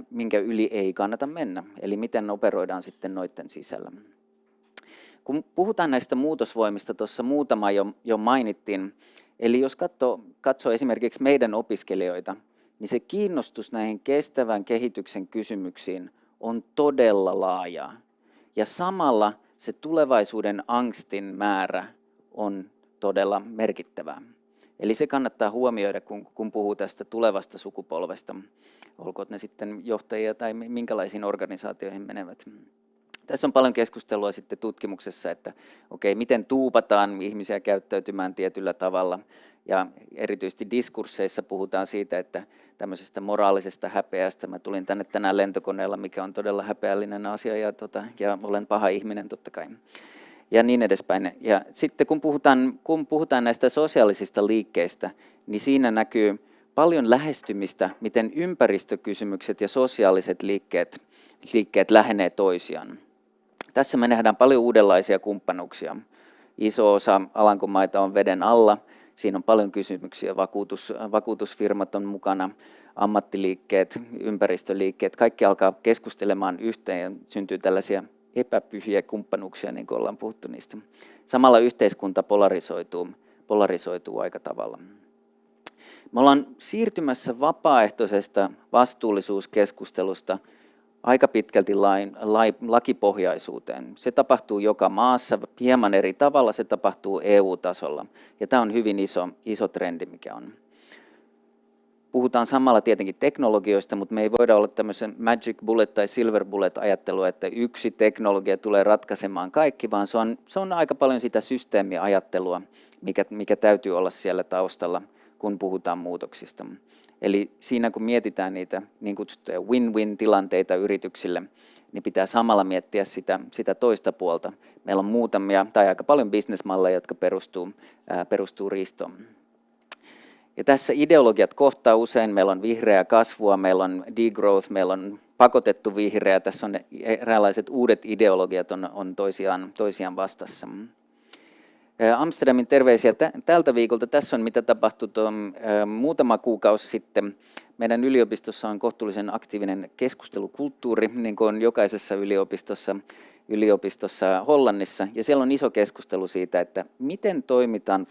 minkä yli ei kannata mennä. Eli miten operoidaan sitten noiden sisällä. kun puhutaan näistä muutosvoimista, tuossa muutama jo mainittiin, eli jos katsoo esimerkiksi meidän opiskelijoita, niin se kiinnostus näihin kestävän kehityksen kysymyksiin on todella laajaa. Ja samalla se tulevaisuuden angstin määrä on todella merkittävää. Eli se kannattaa huomioida, kun puhuu tästä tulevasta sukupolvesta, olkoon ne sitten johtajia tai minkälaisiin organisaatioihin menevät. Tässä on paljon keskustelua sitten tutkimuksessa, että okei, miten tuupataan ihmisiä käyttäytymään tietyllä tavalla. Ja erityisesti diskursseissa puhutaan siitä, että tämmöisestä moraalisesta häpeästä. Mä tulin tänne tänään lentokoneella, mikä on todella häpeällinen asia ja olen paha ihminen totta kai. Ja niin edespäin. Ja sitten kun puhutaan näistä sosiaalisista liikkeistä, niin siinä näkyy paljon lähestymistä, miten ympäristökysymykset ja sosiaaliset liikkeet lähenee toisiaan. Tässä me nähdään paljon uudenlaisia kumppanuuksia. Iso osa Alankomaita on veden alla. Siinä on paljon kysymyksiä. Vakuutusfirmat on mukana, ammattiliikkeet, ympäristöliikkeet. Kaikki alkaa keskustelemaan yhteen ja syntyy tällaisia epäpyhiä kumppanuuksia, niin kuin ollaan puhuttu niistä. Samalla yhteiskunta polarisoituu aika tavalla. Me ollaan siirtymässä vapaaehtoisesta vastuullisuuskeskustelusta aika pitkälti lakipohjaisuuteen. Se tapahtuu joka maassa hieman eri tavalla, se tapahtuu EU-tasolla. Ja tämä on hyvin iso trendi, mikä on. Puhutaan samalla tietenkin teknologioista, mutta me ei voida olla tämmöisen magic bullet tai silver bullet ajattelua, että yksi teknologia tulee ratkaisemaan kaikki, vaan se on aika paljon sitä systeemiajattelua, mikä täytyy olla siellä taustalla, kun puhutaan muutoksista. Eli siinä kun mietitään niitä niin kutsuttuja win-win-tilanteita yrityksille, niin pitää samalla miettiä sitä toista puolta. Meillä on muutamia tai aika paljon bisnesmalleja, jotka perustuu riistoon. Ja tässä ideologiat kohtaa usein. Meillä on vihreää kasvua, meillä on degrowth, meillä on pakotettu vihreä. Tässä on eräänlaiset uudet ideologiat on toisiaan vastassa. Amsterdamin terveisiä tältä viikolta. Tässä on mitä tapahtui muutama kuukausi sitten. Meidän yliopistossa on kohtuullisen aktiivinen keskustelukulttuuri, niin kuin on jokaisessa yliopistossa Hollannissa. Ja siellä on iso keskustelu siitä, että miten toimitaan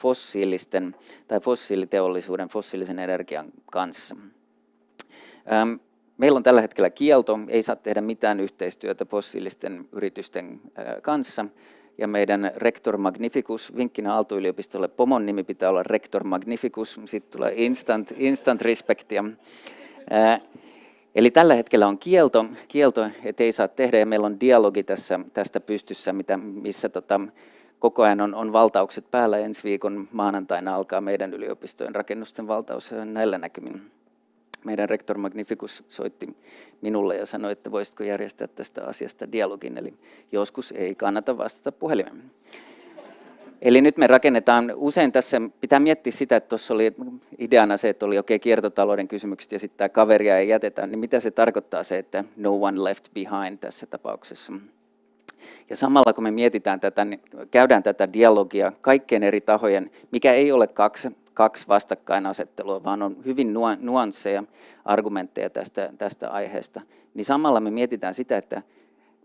fossiiliteollisuuden, fossiilisen energian kanssa. Meillä on tällä hetkellä kielto, ei saa tehdä mitään yhteistyötä fossiilisten yritysten kanssa. Ja meidän Rector Magnificus, vinkkinä Aalto-yliopistolle, pomon nimi pitää olla Rector Magnificus, sitten tulee instant respectia. Eli tällä hetkellä on kielto, että ei saa tehdä, ja meillä on dialogi tästä pystyssä, missä koko ajan on valtaukset päällä. Ensi viikon maanantaina alkaa meidän yliopistojen rakennusten valtaus näillä näkymin. Meidän Rector Magnificus soitti minulle ja sanoi, että voisitko järjestää tästä asiasta dialogin, eli joskus ei kannata vastata puhelimeen. Eli nyt me rakennetaan, usein tässä pitää miettiä sitä, että tuossa oli ideana se, että oli kiertotalouden kysymykset ja sitten tämä kaveria ei jätetä, niin mitä se tarkoittaa se, että no one left behind tässä tapauksessa. Ja samalla kun me mietitään tätä, niin käydään tätä dialogia kaikkien eri tahojen, mikä ei ole kaksi vastakkainasettelua, vaan on hyvin nuansseja, argumentteja tästä aiheesta, niin samalla me mietitään sitä, että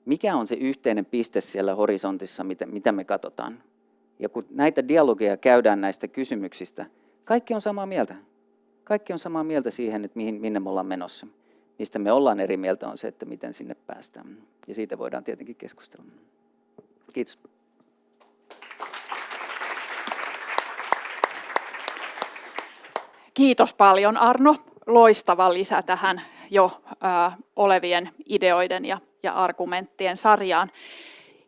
mikä on se yhteinen piste siellä horisontissa, mitä me katsotaan. Ja kun näitä dialogeja käydään näistä kysymyksistä, kaikki on samaa mieltä. Kaikki on samaa mieltä siihen, että minne me ollaan menossa. Mistä me ollaan eri mieltä on se, että miten sinne päästään. Ja siitä voidaan tietenkin keskustella. Kiitos. Kiitos paljon Arno. Loistava lisä tähän jo olevien ideoiden ja argumenttien sarjaan.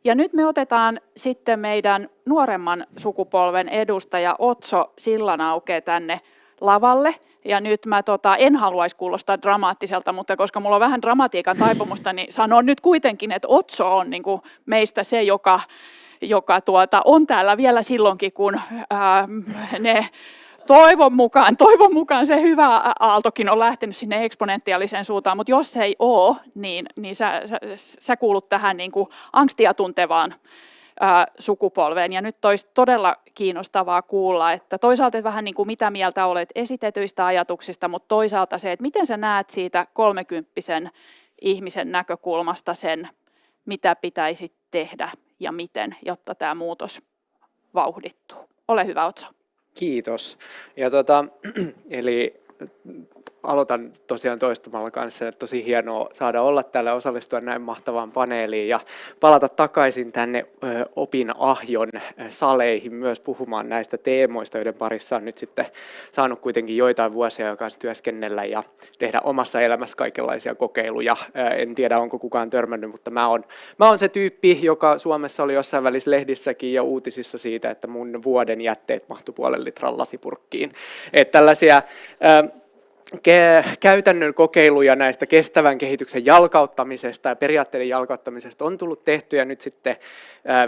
Ja nyt me otetaan sitten meidän nuoremman sukupolven edustaja Otso Sillanauke tänne lavalle. Ja nyt mä en haluaisi kuulostaa dramaattiselta, mutta koska mulla on vähän dramatiikan taipumusta, niin sanon nyt kuitenkin, että Otso on niin kuin meistä se, joka on täällä vielä silloinkin, kun ne toivon mukaan se hyvä aaltokin on lähtenyt sinne eksponentiaaliseen suuntaan, mutta jos se ei ole, niin sä kuulut tähän niin kuin angstia tuntevaan sukupolveen. Ja nyt olisi todella kiinnostavaa kuulla, että toisaalta vähän niin kuin mitä mieltä olet esitetyistä ajatuksista, mutta toisaalta se, että miten sä näet siitä 30-vuotiaan ihmisen näkökulmasta sen, mitä pitäisi tehdä ja miten, jotta tämä muutos vauhdittuu. Ole hyvä, Otso. Kiitos. Ja eli aloitan tosiaan toistamalla kanssa, että tosi hienoa saada olla täällä, osallistua näin mahtavaan paneeliin ja palata takaisin tänne opinahjon saleihin myös puhumaan näistä teemoista, joiden parissa on nyt sitten saanut kuitenkin joitain vuosia kanssa työskennellä ja tehdä omassa elämässä kaikenlaisia kokeiluja. En tiedä, onko kukaan törmännyt, mutta mä oon se tyyppi, joka Suomessa oli jossain välissä lehdissäkin ja uutisissa siitä, että mun vuoden jätteet mahtui 0,5 litran lasipurkkiin. Että tällaisia käytännön kokeiluja näistä kestävän kehityksen jalkauttamisesta ja periaatteiden jalkauttamisesta on tullut tehty ja nyt sitten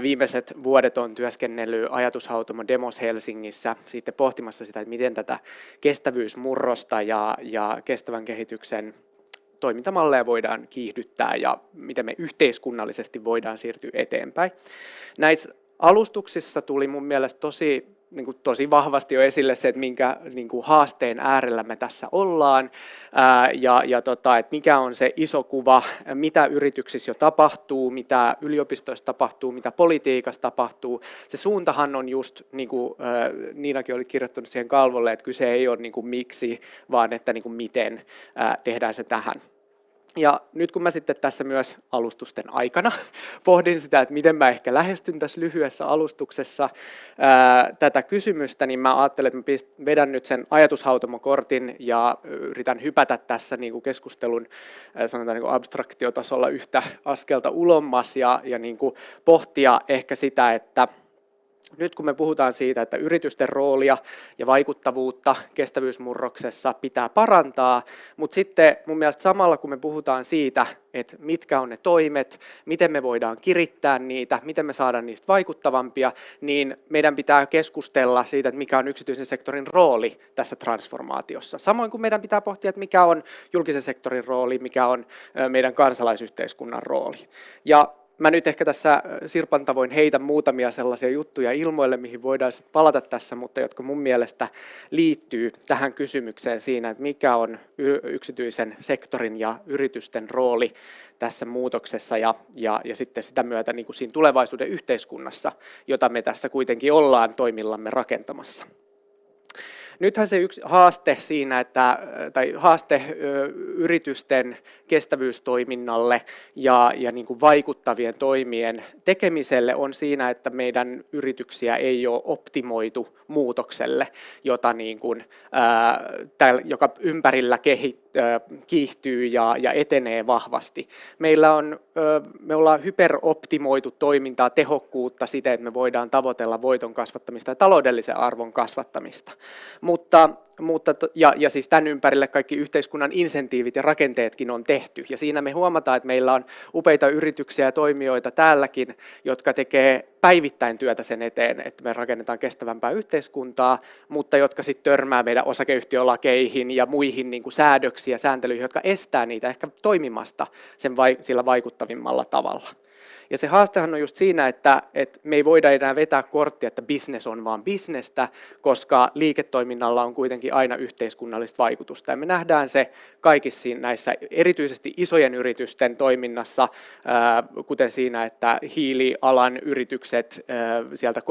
viimeiset vuodet on työskennellyt ajatushautomo Demos Helsingissä sitten pohtimassa sitä, että miten tätä kestävyysmurrosta ja kestävän kehityksen toimintamalleja voidaan kiihdyttää ja miten me yhteiskunnallisesti voidaan siirtyä eteenpäin. Näissä alustuksissa tuli mun mielestä tosi vahvasti jo esille se, että minkä haasteen äärellä me tässä ollaan että mikä on se iso kuva, mitä yrityksissä jo tapahtuu, mitä yliopistoissa tapahtuu, mitä politiikassa tapahtuu. Se suuntahan on just, niin kuin Niinakin oli kirjoittanut siihen kalvolle, että kyse ei ole miksi, vaan että miten tehdään se tähän. Ja nyt kun mä sitten tässä myös alustusten aikana pohdin sitä, että miten mä ehkä lähestyn tässä lyhyessä alustuksessa tätä kysymystä, niin mä ajattelin, että mä vedän nyt sen ajatushautomokortin ja yritän hypätä tässä keskustelun sanotaan abstraktiotasolla yhtä askelta ulommas ja pohtia ehkä sitä, että nyt kun me puhutaan siitä, että yritysten roolia ja vaikuttavuutta kestävyysmurroksessa pitää parantaa, mutta sitten mun mielestä samalla kun me puhutaan siitä, että mitkä on ne toimet, miten me voidaan kirittää niitä, miten me saadaan niistä vaikuttavampia, niin meidän pitää keskustella siitä, että mikä on yksityisen sektorin rooli tässä transformaatiossa. Samoin kuin meidän pitää pohtia, että mikä on julkisen sektorin rooli, mikä on meidän kansalaisyhteiskunnan rooli. Ja mä nyt ehkä tässä Sirpan tavoin heitän muutamia sellaisia juttuja ilmoille, mihin voidaan palata tässä, mutta jotka mun mielestä liittyy tähän kysymykseen siinä, että mikä on yksityisen sektorin ja yritysten rooli tässä muutoksessa ja sitten sitä myötä niin kuin siinä tulevaisuuden yhteiskunnassa, jota me tässä kuitenkin ollaan toimillamme rakentamassa. Nythän se yksi haaste siinä, haaste yritysten kestävyystoiminnalle ja niin kuin vaikuttavien toimien tekemiselle on siinä, että meidän yrityksiä ei ole optimoitu muutokselle, joka ympärillä kiihtyy ja etenee vahvasti. Me ollaan hyperoptimoitu toimintaa, tehokkuutta siten, että me voidaan tavoitella voiton kasvattamista ja taloudellisen arvon kasvattamista. Ja siis tämän ympärille kaikki yhteiskunnan insentiivit ja rakenteetkin on tehty. Ja siinä me huomataan, että meillä on upeita yrityksiä ja toimijoita täälläkin, jotka tekee päivittäin työtä sen eteen, että me rakennetaan kestävämpää yhteiskuntaa, mutta jotka sitten törmää meidän osakeyhtiölakeihin ja muihin niin kuin säädöksiin ja sääntelyihin, jotka estää niitä ehkä toimimasta sillä vaikuttavimmalla tavalla. Ja se haastehan on just siinä, että me ei voida enää vetää korttia, että business on vaan bisnestä, koska liiketoiminnalla on kuitenkin aina yhteiskunnallista vaikutusta. Ja me nähdään se kaikissa näissä erityisesti isojen yritysten toiminnassa, kuten siinä, että hiilialan yritykset, sieltä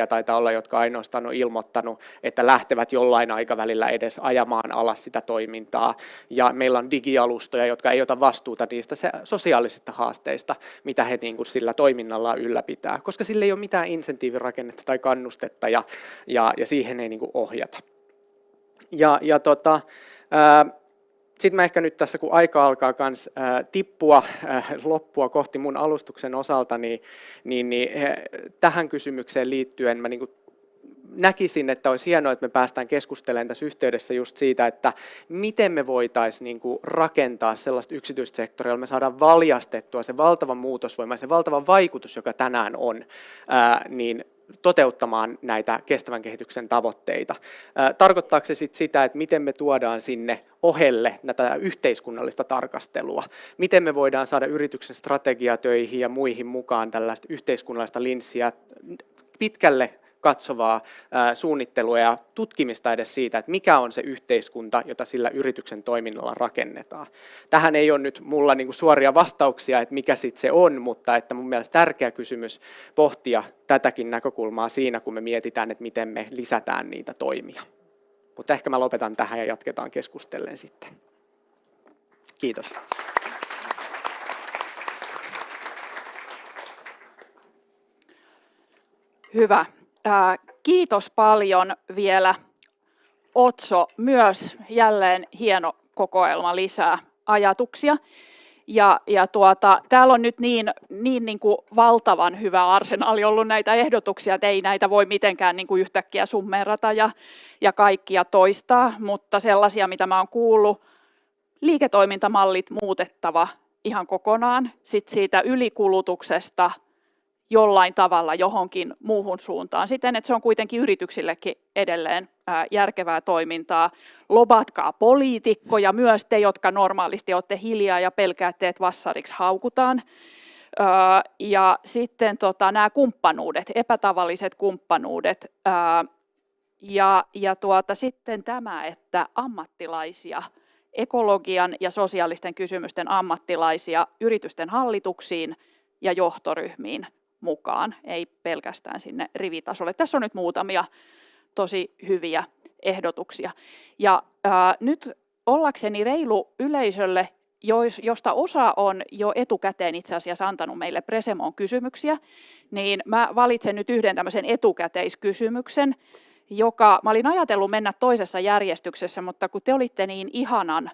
3% taitaa olla, jotka ainoastaan on ilmoittanut, että lähtevät jollain aikavälillä edes ajamaan alas sitä toimintaa. Ja meillä on digialustoja, jotka ei ota vastuuta niistä sosiaalisista haasteista, mitä he niin kuin sillä toiminnallaan ylläpitää, koska sillä ei ole mitään insentiivirakennetta tai kannustetta ja siihen ei niin kuin ohjata. Sitten mä ehkä nyt tässä, kun aika alkaa kans loppua kohti mun alustuksen osalta, niin tähän kysymykseen liittyen mä niin kuin näkisin, että olisi hienoa, että me päästään keskustelemaan tässä yhteydessä just siitä, että miten me voitaisiin niin kuin rakentaa sellaista yksityistä sektoria, jolla me saadaan valjastettua se valtava muutosvoima ja se valtava vaikutus, joka tänään on, niin toteuttamaan näitä kestävän kehityksen tavoitteita. Tarkoittaako se sitten sitä, että miten me tuodaan sinne ohelle näitä yhteiskunnallista tarkastelua? Miten me voidaan saada yrityksen strategiatöihin ja muihin mukaan tällaista yhteiskunnallista linssiä pitkälle katsovaa suunnittelua ja tutkimista edes siitä, että mikä on se yhteiskunta, jota sillä yrityksen toiminnalla rakennetaan. Tähän ei ole nyt mulla niin kuin suoria vastauksia, että mikä sitten se on, mutta että mun mielestä tärkeä kysymys pohtia tätäkin näkökulmaa siinä, kun me mietitään, että miten me lisätään niitä toimia. Mutta ehkä mä lopetan tähän ja jatketaan keskustellen sitten. Kiitos. Hyvä. Kiitos paljon vielä, Otso. Myös jälleen hieno kokoelma lisää ajatuksia. Täällä on nyt niin kuin valtavan hyvä arsenaali ollut näitä ehdotuksia, että ei näitä voi mitenkään niin kuin yhtäkkiä summerata ja kaikkia toistaa, mutta sellaisia, mitä mä oon kuullut, liiketoimintamallit muutettava ihan kokonaan, sit siitä ylikulutuksesta jollain tavalla johonkin muuhun suuntaan, siten että se on kuitenkin yrityksillekin edelleen järkevää toimintaa. Lobatkaa poliitikkoja, myös te, jotka normaalisti olette hiljaa ja pelkäätte, että vassariksi haukutaan. Ja sitten nämä kumppanuudet, epätavalliset kumppanuudet. Sitten tämä, että ammattilaisia, ekologian ja sosiaalisten kysymysten ammattilaisia yritysten hallituksiin ja johtoryhmiin mukaan, ei pelkästään sinne rivitasolle. Tässä on nyt muutamia tosi hyviä ehdotuksia. Ja nyt ollakseni reilu yleisölle, josta osa on jo etukäteen itse asiassa antanut meille Presemoon kysymyksiä, niin mä valitsen nyt yhden tämmöisen etukäteiskysymyksen, joka mä olin ajatellut mennä toisessa järjestyksessä, mutta kun te olitte niin ihanan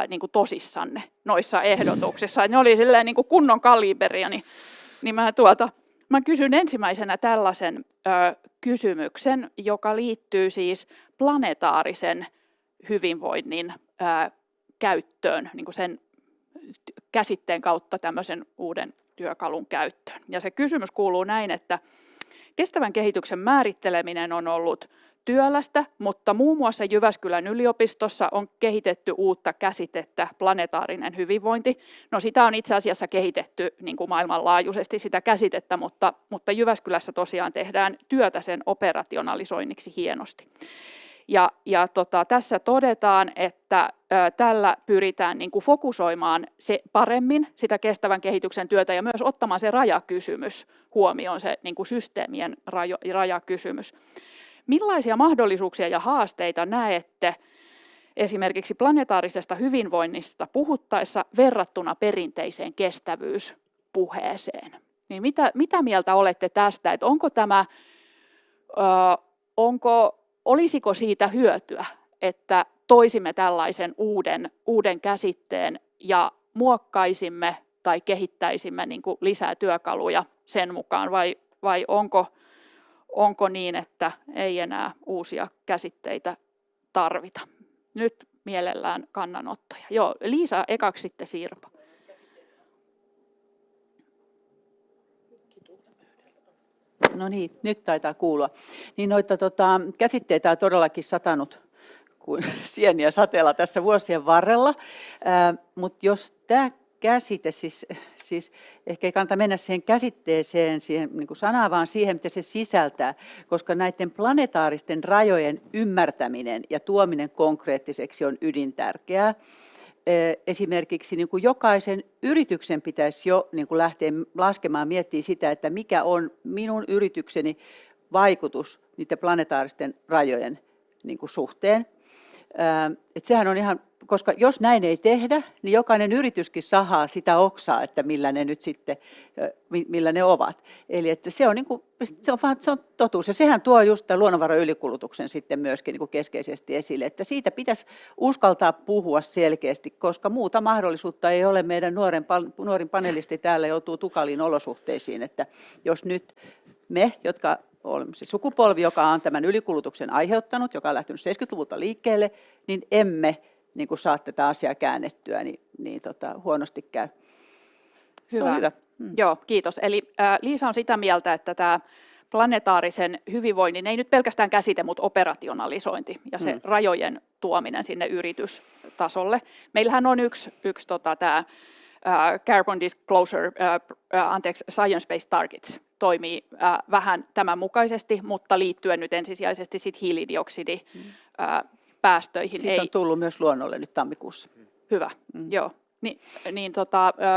niin kuin tosissanne noissa ehdotuksissa, ne oli silleen niin kuin kunnon kaliberia, niin mä kysyn ensimmäisenä tällaisen kysymyksen, joka liittyy siis planetaarisen hyvinvoinnin käyttöön, niin kuin sen käsitteen kautta tämmöisen uuden työkalun käyttöön. Ja se kysymys kuuluu näin, että kestävän kehityksen määritteleminen on ollut työlästä, mutta muun muassa Jyväskylän yliopistossa on kehitetty uutta käsitettä, planetaarinen hyvinvointi. No sitä on itse asiassa kehitetty niin kuin maailmanlaajuisesti sitä käsitettä, mutta Jyväskylässä tosiaan tehdään työtä sen operationalisoinniksi hienosti. Tässä todetaan, että tällä pyritään niin kuin fokusoimaan se paremmin sitä kestävän kehityksen työtä ja myös ottamaan se rajakysymys huomioon, se niin kuin systeemien rajakysymys. Millaisia mahdollisuuksia ja haasteita näette esimerkiksi planetaarisesta hyvinvoinnista puhuttaessa verrattuna perinteiseen kestävyyspuheeseen? Niin mitä mieltä olette tästä, että olisiko siitä hyötyä, että toisimme tällaisen uuden käsitteen ja muokkaisimme tai kehittäisimme niin kuin lisää työkaluja sen mukaan, vai onko niin, että ei enää uusia käsitteitä tarvita? Nyt mielellään kannanottoja. Joo, Liisa ekaksi, sitten Sirpa. No niin, nyt taitaa kuulua. Niin noita käsitteitä on todellakin satanut kuin sieniä sateella tässä vuosien varrella, mutta jos tämä käsite, siis ehkä ei kannata mennä siihen käsitteeseen, siihen niin kuin sanaan, vaan siihen, mitä se sisältää, koska näiden planetaaristen rajojen ymmärtäminen ja tuominen konkreettiseksi on ydintärkeää. Esimerkiksi niin kuin jokaisen yrityksen pitäisi jo niin kuin lähteä laskemaan, miettiä sitä, että mikä on minun yritykseni vaikutus niiden planetaaristen rajojen niin kuin suhteen. Että sehän on ihan, koska jos näin ei tehdä, niin jokainen yrityskin sahaa sitä oksaa, että millä ne nyt sitten, millä ne ovat. Eli että se on totuus, ja sehän tuo just tämän luonnonvarojen ylikulutuksen sitten myöskin niin kuin keskeisesti esille, että siitä pitäisi uskaltaa puhua selkeästi, koska muuta mahdollisuutta ei ole. Meidän nuorin panelisti täällä joutuu tukaliin olosuhteisiin, että jos nyt me, jotka olemme se sukupolvi, joka on tämän ylikulutuksen aiheuttanut, joka on lähtenyt 70-luvulta liikkeelle, niin emme niin kuin saa tätä asiaa käännettyä, niin huonosti käy. Se on hyvä. Joo, kiitos. Eli Liisa on sitä mieltä, että tämä planetaarisen hyvinvoinnin, ei nyt pelkästään käsite, mutta operationalisointi ja se rajojen tuominen sinne yritystasolle. Meillähän on yksi tämä Carbon Disclosure, Science-Based Targets toimii vähän tämän mukaisesti, mutta liittyen nyt ensisijaisesti sit hiilidioksidipäästöihin. Siitä on tullut myös luonnolle nyt tammikuussa. Hyvä, joo.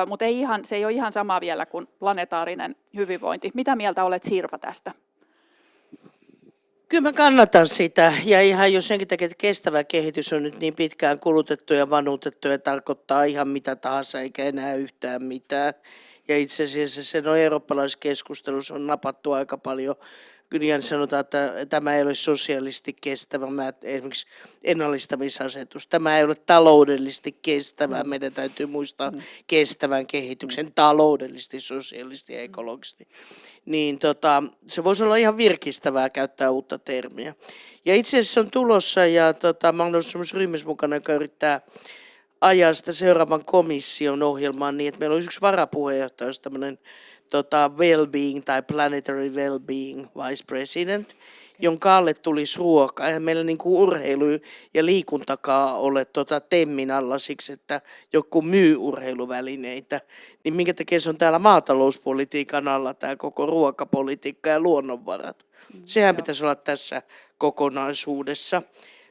Mutta se ei ole ihan sama vielä kuin planetaarinen hyvinvointi. Mitä mieltä olet, Sirpa, tästä? Kyllä mä kannatan sitä, ja ihan jo senkin takia, että kestävä kehitys on nyt niin pitkään kulutettu ja vanutettu ja tarkoittaa ihan mitä tahansa eikä enää yhtään mitään. Ja itse asiassa sen eurooppalaisessa keskustelussa on napattu aika paljon. Kyllä sanotaan, että tämä ei ole sosiaalisesti kestävä, esimerkiksi ennallistamisasetus. Tämä ei ole taloudellisesti kestävää. Meidän täytyy muistaa kestävän kehityksen taloudellisesti, sosiaalisesti ja ekologisesti. Niin se voisi olla ihan virkistävää käyttää uutta termiä. Ja itse asiassa on tulossa, ja mä olen ollut sellaisessa ryhmässä mukana, joka yrittää ajaa sitä seuraavan komission ohjelmaan niin, että meillä olisi yksi varapuheenjohtaja, olisi tämmöinen well-being tai planetary well-being vice president, jonka alle tulisi ruoka. Eihän meillä niinku urheilu ja liikuntakaan ole temmin alla siksi, että joku myy urheiluvälineitä. Niin minkä takia se on täällä maatalouspolitiikan alla tämä koko ruokapolitiikka ja luonnonvarat. Sehän pitäisi olla tässä kokonaisuudessa.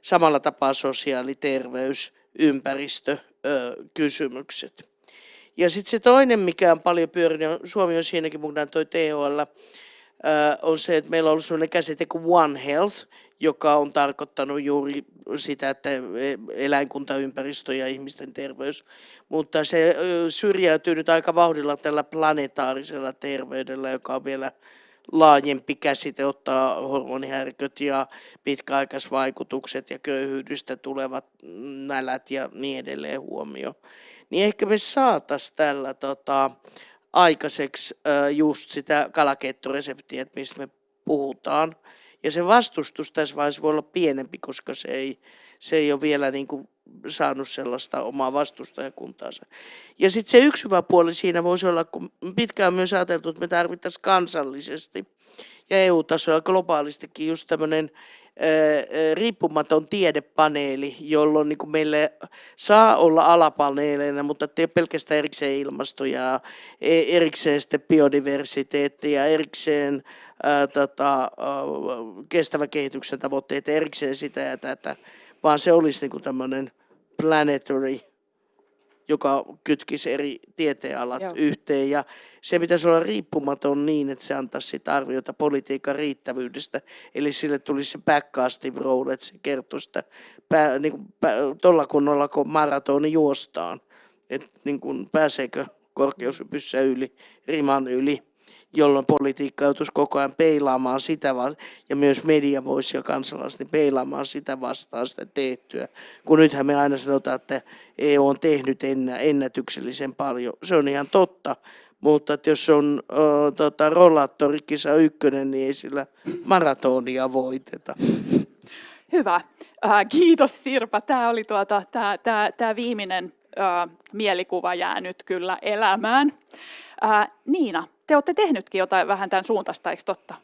Samalla tapaa sosiaali-, terveys, ympäristökysymykset. Ja sitten se toinen, mikä on paljon pyörinyt, Suomi on siinäkin mukana, toi THL, on se, että meillä on ollut sellainen käsite kuin One Health, joka on tarkoittanut juuri sitä, että eläinkunta, ympäristö ja ihmisten terveys. Mutta se syrjäytyy nyt aika vauhdilla tällä planetaarisella terveydellä, joka on vielä laajempi käsite, ottaa hormonihäiriköt ja pitkäaikaisvaikutukset ja köyhyydestä tulevat nälät ja niin edelleen huomioon. Niin ehkä me saataisiin tällä aikaiseksi just sitä kalakeittoreseptiä, mistä me puhutaan. Ja se vastustus tässä vaiheessa voi olla pienempi, koska se ei ole vielä niin kuin saanut sellaista omaa vastustajakuntaansa. Ja sitten se yksi hyvä puoli siinä voisi olla, kun pitkään on myös ajateltu, että me tarvittaisiin kansallisesti ja EU-tasolla globaalistikin just tämmöinen riippumaton tiedepaneeli, jolloin niin kuin meille saa olla alapaneeleina, mutta ei pelkästään erikseen ilmasto ja erikseen sitten biodiversiteetti ja erikseen kestävän kehityksen tavoitteet, erikseen sitä ja tätä, vaan se olisi niin kuin tämmöinen planetary, joka kytkisi eri tieteenalat yhteen. Ja se pitäisi olla riippumaton niin, että se antaisi sitä arviota politiikan riittävyydestä. Eli sille tulisi se backcasting role, että se kertoisi sitä tuolla kunnolla, kun maratoni juostaan. Että niin kuin pääseekö korkeushypyssä yli, riman yli, jolloin politiikka joutuisi koko ajan peilaamaan sitä, ja myös media voisi ja kansalaiset peilaamaan sitä vastaan sitä tehtyä. Kun nythän me aina sanotaan, että EU on tehnyt ennätyksellisen paljon. Se on ihan totta, mutta että jos on rollaattorikisa 1, niin ei sillä maratonia voiteta. Hyvä. Kiitos Sirpa. Tämä oli tämä viimeinen mielikuva jää nyt kyllä elämään. Niina, te olette tehnytkin jotain vähän tämän suuntaista, eikö totta?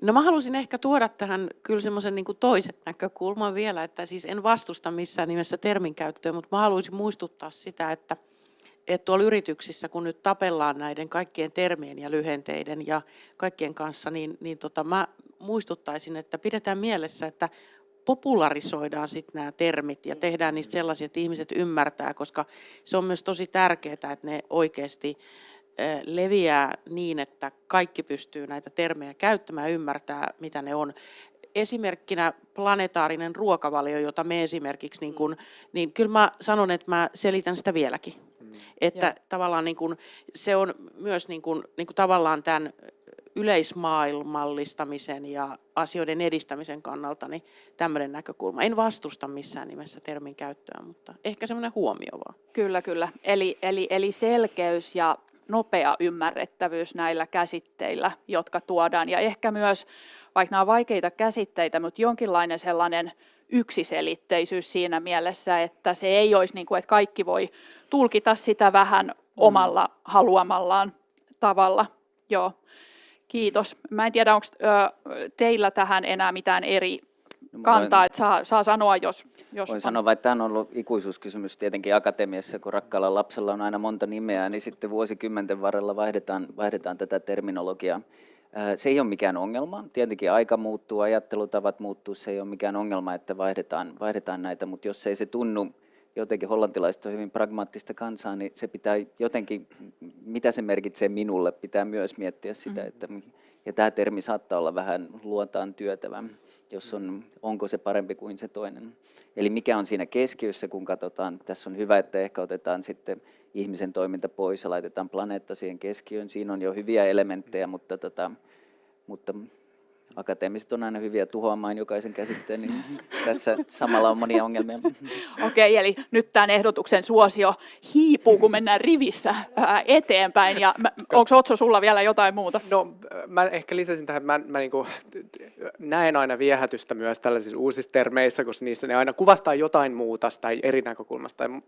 No mä halusin ehkä tuoda tähän kyllä semmoisen niin kuin toisen näkökulman vielä, että siis en vastusta missään nimessä termin käyttöä, mutta mä haluaisin muistuttaa sitä, että tuolla yrityksissä, kun nyt tapellaan näiden kaikkien termien ja lyhenteiden ja kaikkien kanssa, niin mä muistuttaisin, että pidetään mielessä, että popularisoidaan sitten nämä termit ja tehdään niistä sellaisia, että ihmiset ymmärtää, koska se on myös tosi tärkeää, että ne oikeasti leviää niin, että kaikki pystyy näitä termejä käyttämään ja ymmärtää, mitä ne on. Esimerkkinä planetaarinen ruokavalio, jota me esimerkiksi, niin kyllä mä sanon, että mä selitän sitä vieläkin. Että tavallaan se on myös tavallaan tämän yleismaailmallistamisen ja asioiden edistämisen kannalta niin tämmöinen näkökulma. En vastusta missään nimessä termin käyttöä, mutta ehkä semmoinen huomio vaan. Kyllä. Eli selkeys ja nopea ymmärrettävyys näillä käsitteillä, jotka tuodaan. Ja ehkä myös, vaikka nämä on vaikeita käsitteitä, mutta jonkinlainen sellainen yksiselitteisyys siinä mielessä, että se ei olisi niin kuin, että kaikki voi tulkita sitä vähän omalla haluamallaan tavalla. Joo. Kiitos. Mä en tiedä, onko teillä tähän enää mitään eri kantaa, että saa sanoa, jos Voin on. sanoa, että tämä on ollut ikuisuuskysymys tietenkin akatemiassa, kun rakkaalla lapsella on aina monta nimeä, niin sitten vuosikymmenten varrella vaihdetaan tätä terminologiaa. Se ei ole mikään ongelma. Tietenkin aika muuttuu, ajattelutavat muuttuu, se ei ole mikään ongelma, että vaihdetaan näitä, mutta jos ei se tunnu, jotenkin hollantilaiset on hyvin pragmaattista kansaa, niin se pitää jotenkin, mitä se merkitsee minulle, pitää myös miettiä sitä, että, ja tämä termi saattaa olla vähän luontaan työtävä, jos onko se parempi kuin se toinen. Eli mikä on siinä keskiössä, kun katsotaan, tässä on hyvä, että ehkä otetaan sitten ihmisen toiminta pois ja laitetaan planeetta siihen keskiöön. Siinä on jo hyviä elementtejä, mutta akateemiset on aina hyviä tuhoamaan jokaisen käsitteen, niin tässä samalla on monia ongelmia. Okei, eli nyt tämän ehdotuksen suosio hiipuu, kun mennään rivissä eteenpäin. Ja onko Otso sulla vielä jotain muuta? No, mä ehkä lisäsin tähän, mä niinku näen aina viehätystä myös tällaisissa uusissa termeissä, koska niissä ne aina kuvastaa jotain muuta tai eri näkökulmasta tai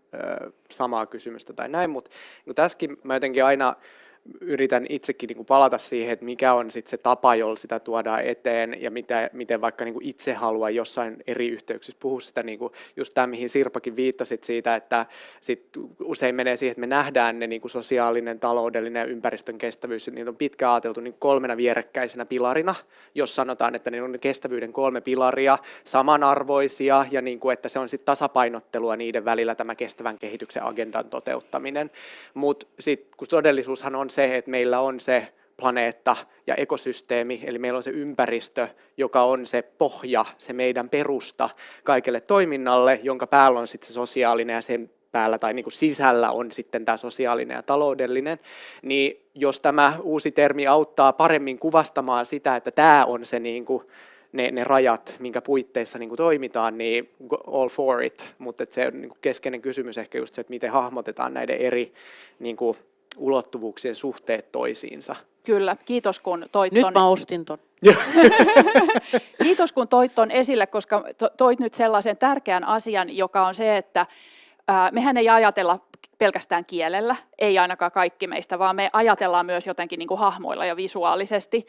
samaa kysymystä tai näin, mutta tässäkin mä jotenkin aina yritän itsekin niin kuin palata siihen, että mikä on sit se tapa, jolla sitä tuodaan eteen ja miten vaikka niin kuin itse haluaa jossain eri yhteyksissä puhua sitä, niin kuin just tämä, mihin Sirpakin viittasit siitä, että sit usein menee siihen, että me nähdään ne niin kuin sosiaalinen, taloudellinen ja ympäristön kestävyys, että niitä on pitkään ajateltu niin 3 vierekkäisenä pilarina, jos sanotaan, että ne on kestävyyden 3 pilaria, samanarvoisia ja niin kuin, että se on sitten tasapainottelua niiden välillä tämä kestävän kehityksen agendan toteuttaminen, mutta sitten kun todellisuushan on se, että meillä on se planeetta ja ekosysteemi, eli meillä on se ympäristö, joka on se pohja, se meidän perusta kaikelle toiminnalle, jonka päällä on sitten se sosiaalinen ja sen päällä tai niin kuin sisällä on sitten tämä sosiaalinen ja taloudellinen, niin jos tämä uusi termi auttaa paremmin kuvastamaan sitä, että tämä on se niin kuin ne rajat, minkä puitteissa niin kuin toimitaan, niin all for it, mutta se on niin kuin keskeinen kysymys ehkä just se, että miten hahmotetaan näiden eri niin kuin ulottuvuuksien suhteet toisiinsa. Kyllä, kiitos kun toit Nyt ton. mä ostin ton. Kiitos kun toit ton esille, koska toit nyt sellaisen tärkeän asian, joka on se, että mehän ei ajatella pelkästään kielellä, ei ainakaan kaikki meistä, vaan me ajatellaan myös jotenkin niin kuin hahmoilla ja visuaalisesti.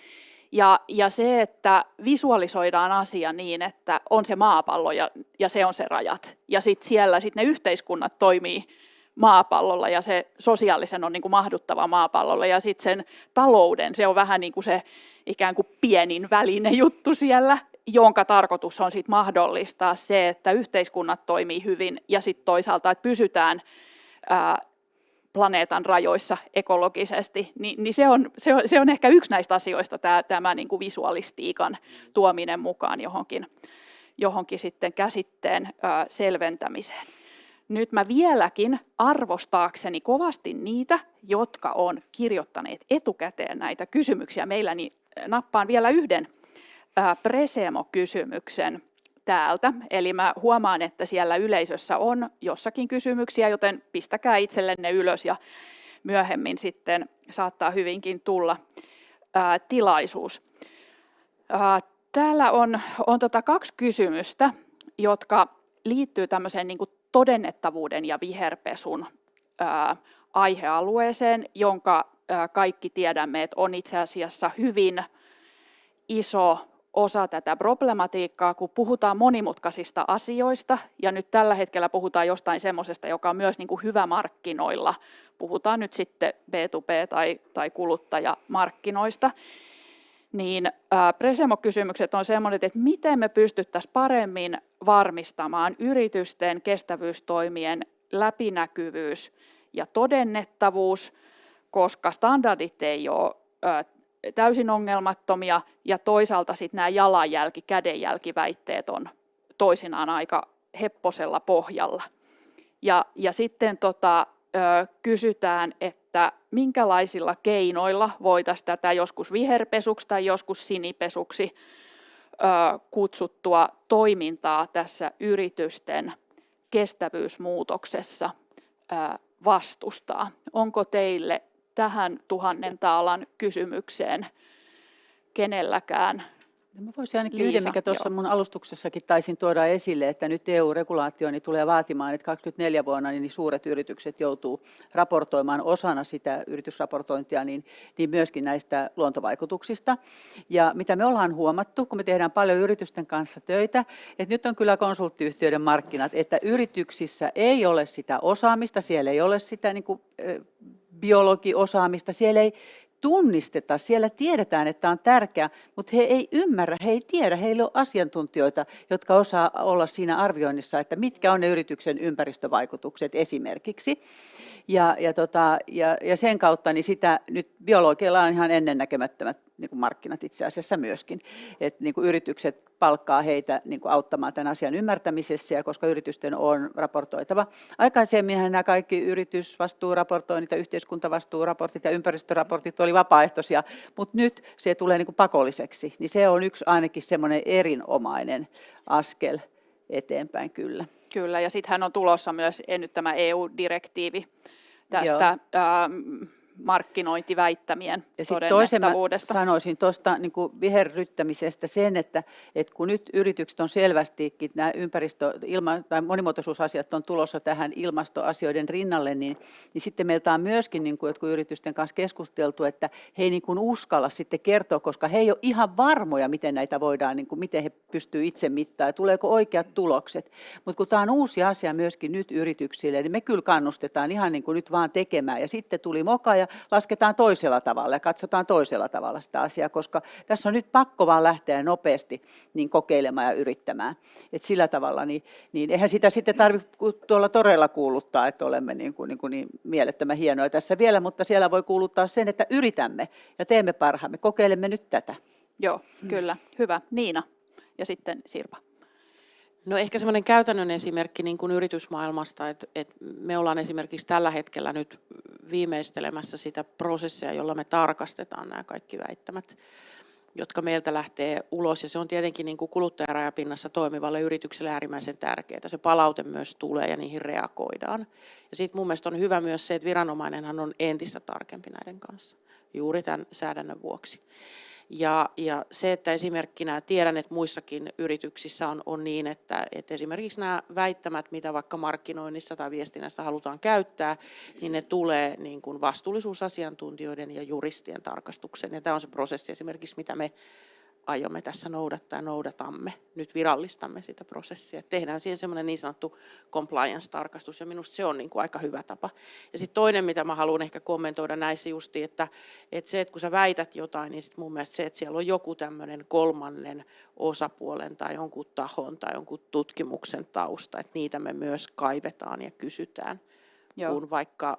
Ja se, että visualisoidaan asia niin, että on se maapallo ja se on se rajat. Ja sitten siellä ne yhteiskunnat toimii maapallolla ja se sosiaalisen on niin kuin mahduttava maapallolla ja sitten sen talouden, se on vähän niin kuin se ikään kuin pienin väline juttu siellä, jonka tarkoitus on sitten mahdollistaa se, että yhteiskunnat toimii hyvin ja sitten toisaalta, että pysytään planeetan rajoissa ekologisesti, niin se on ehkä yksi näistä asioista, tämä niin kuin visualistiikan tuominen mukaan johonkin sitten käsitteen selventämiseen. Nyt mä vieläkin arvostaakseni kovasti niitä, jotka on kirjoittaneet etukäteen näitä kysymyksiä meillä, niin nappaan vielä yhden Presemo-kysymyksen täältä. Eli mä huomaan, että siellä yleisössä on jossakin kysymyksiä, joten pistäkää itsellenne ylös ja myöhemmin sitten saattaa hyvinkin tulla tilaisuus. Täällä on 2 kysymystä, jotka liittyy tämmöiseen niin kuin todennettavuuden ja viherpesun aihealueeseen, jonka kaikki tiedämme, että on itse asiassa hyvin iso osa tätä problematiikkaa, kun puhutaan monimutkaisista asioista, ja nyt tällä hetkellä puhutaan jostain semmoisesta, joka on myös niin kuin hyvä markkinoilla. Puhutaan nyt sitten B2B tai kuluttajamarkkinoista. Niin Presemo-kysymykset on semmoinen, että miten me pystyttäisiin paremmin varmistamaan yritysten kestävyystoimien läpinäkyvyys ja todennettavuus, koska standardit ei ole täysin ongelmattomia ja toisaalta sitten nämä jalanjälki, kädenjälkiväitteet on toisinaan aika hepposella pohjalla. Ja sitten kysytään, että minkälaisilla keinoilla voitaisiin tätä joskus viherpesuksi tai joskus sinipesuksi kutsuttua toimintaa tässä yritysten kestävyysmuutoksessa vastustaa. Onko teille tähän 1000 taalan kysymykseen kenelläkään Mä voisin ainakin yhden, Liisa, mikä tuossa joo. mun alustuksessakin taisin tuoda esille, että nyt EU-regulaatio niin tulee vaatimaan, että 24 vuonna niin suuret yritykset joutuu raportoimaan osana sitä yritysraportointia niin myöskin näistä luontovaikutuksista. Ja mitä me ollaan huomattu, kun me tehdään paljon yritysten kanssa töitä, että nyt on kyllä konsulttiyhtiöiden markkinat, että yrityksissä ei ole sitä osaamista, siellä ei ole sitä niin kuin, biologiosaamista, siellä ei tunnisteta, siellä tiedetään, että on tärkeää, mutta he ei ymmärrä, he ei tiedä, heillä on asiantuntijoita, jotka osaa olla siinä arvioinnissa, että mitkä on ne yrityksen ympäristövaikutukset esimerkiksi. Ja sen kautta niin sitä nyt biologeilla on ihan ennennäkemättömät niin kuin markkinat itse asiassa myöskin, että niin kuin yritykset palkkaa heitä niin kuin auttamaan tämän asian ymmärtämisessä, ja koska yritysten on raportoitava. Aikaisemminhan nämä kaikki yritysvastuuraportoinnit ja yhteiskuntavastuuraportit ja ympäristöraportit oli vapaaehtoisia, mutta nyt se tulee niin kuin pakolliseksi, niin se on yksi ainakin semmoinen erinomainen askel eteenpäin kyllä. Kyllä, ja sittenhän on tulossa myös nyt tämä EU-direktiivi tästä markkinointiväittämien Ja sitten toisen mä todennettavuudesta. sanoisin tuosta niin kuin viherryttämisestä sen, että kun nyt yritykset on selvästikin, nämä tai monimuotoisuusasiat on tulossa tähän ilmastoasioiden rinnalle, niin sitten meiltä on myöskin niin kuin jotkut yritysten kanssa keskusteltu, että he ei niin kuin uskalla sitten kertoa, koska he ei ole ihan varmoja, miten näitä voidaan, niin kuin, miten he pystyvät itse mittaamaan, tuleeko oikeat tulokset. Mutta kun tämä on uusi asia myöskin nyt yrityksille, niin me kyllä kannustetaan ihan niin kuin nyt vaan tekemään. Ja sitten tuli moka ja lasketaan toisella tavalla ja katsotaan toisella tavalla sitä asiaa, koska tässä on nyt pakko vaan lähteä nopeasti niin kokeilemaan ja yrittämään. Et sillä tavalla, niin eihän sitä sitten tarvitse tuolla toreilla kuuluttaa, että olemme niin mielettömän hienoja tässä vielä, mutta siellä voi kuuluttaa sen, että yritämme ja teemme parhaamme, kokeilemme nyt tätä. Joo, kyllä. Hyvä. Niina ja sitten Sirpa. No ehkä semmoinen käytännön esimerkki niin kuin yritysmaailmasta, että me ollaan esimerkiksi tällä hetkellä nyt viimeistelemässä sitä prosessia, jolla me tarkastetaan nämä kaikki väittämät, jotka meiltä lähtee ulos. Ja se on tietenkin niin kuin kuluttajarajapinnassa toimivalle yritykselle äärimmäisen tärkeää. Se palaute myös tulee ja niihin reagoidaan. Ja sitten mun mielestä on hyvä myös se, että viranomainenhan on entistä tarkempi näiden kanssa, juuri tämän säädännön vuoksi. Ja se, että esimerkkinä tiedän, että muissakin yrityksissä on niin, että esimerkiksi nämä väittämät, mitä vaikka markkinoinnissa tai viestinnässä halutaan käyttää, niin ne tulee niin kuin vastuullisuusasiantuntijoiden ja juristien tarkastuksen. Ja tämä on se prosessi esimerkiksi, mitä me aiomme tässä noudattaa ja noudatamme. Nyt virallistamme sitä prosessia. Tehdään siihen semmoinen niin sanottu compliance-tarkastus, ja minusta se on niin kuin aika hyvä tapa. Ja sitten toinen, mitä mä haluan ehkä kommentoida näissä justi, että se, että kun sä väität jotain, niin sit mun mielestä se, että siellä on joku tämmöinen kolmannen osapuolen tai jonkun tahon tai jonkun tutkimuksen tausta, että niitä me myös kaivetaan ja kysytään, kun vaikka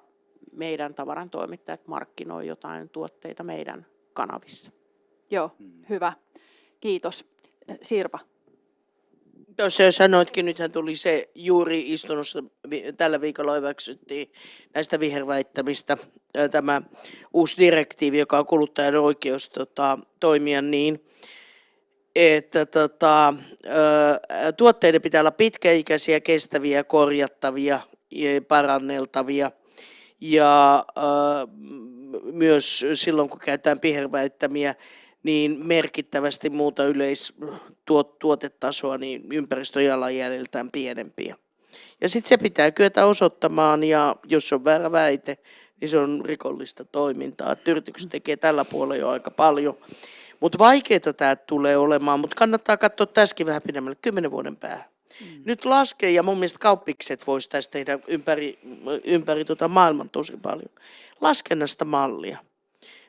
meidän tavarantoimittajat markkinoi jotain tuotteita meidän kanavissa. Joo, hyvä. Kiitos. Sirpa. Tuossa jo sanoitkin, nythän tuli se juuri istunnossa tällä viikolla hyväksyttiin näistä viherväittämistä tämä uusi direktiivi, joka on kuluttajan oikeus toimia niin, että tuotteiden pitää olla pitkäikäisiä, kestäviä, korjattavia, paranneltavia ja myös silloin, kun käytetään viherväittämiä, niin merkittävästi muuta tuotetasoa niin ympäristöjalanjäljeltään pienempiä. Ja sitten se pitää kyetä osoittamaan, ja jos on väärä väite, niin se on rikollista toimintaa. Yritykset tekee tällä puolella jo aika paljon. Mutta vaikeaa tämä tulee olemaan, mutta kannattaa katsoa tässäkin vähän pidemmälle, 10 vuoden päähän. Nyt laskee, ja mun mielestä kauppikset voisi tästä tehdä ympäri maailman tosi paljon. Laskennasta mallia.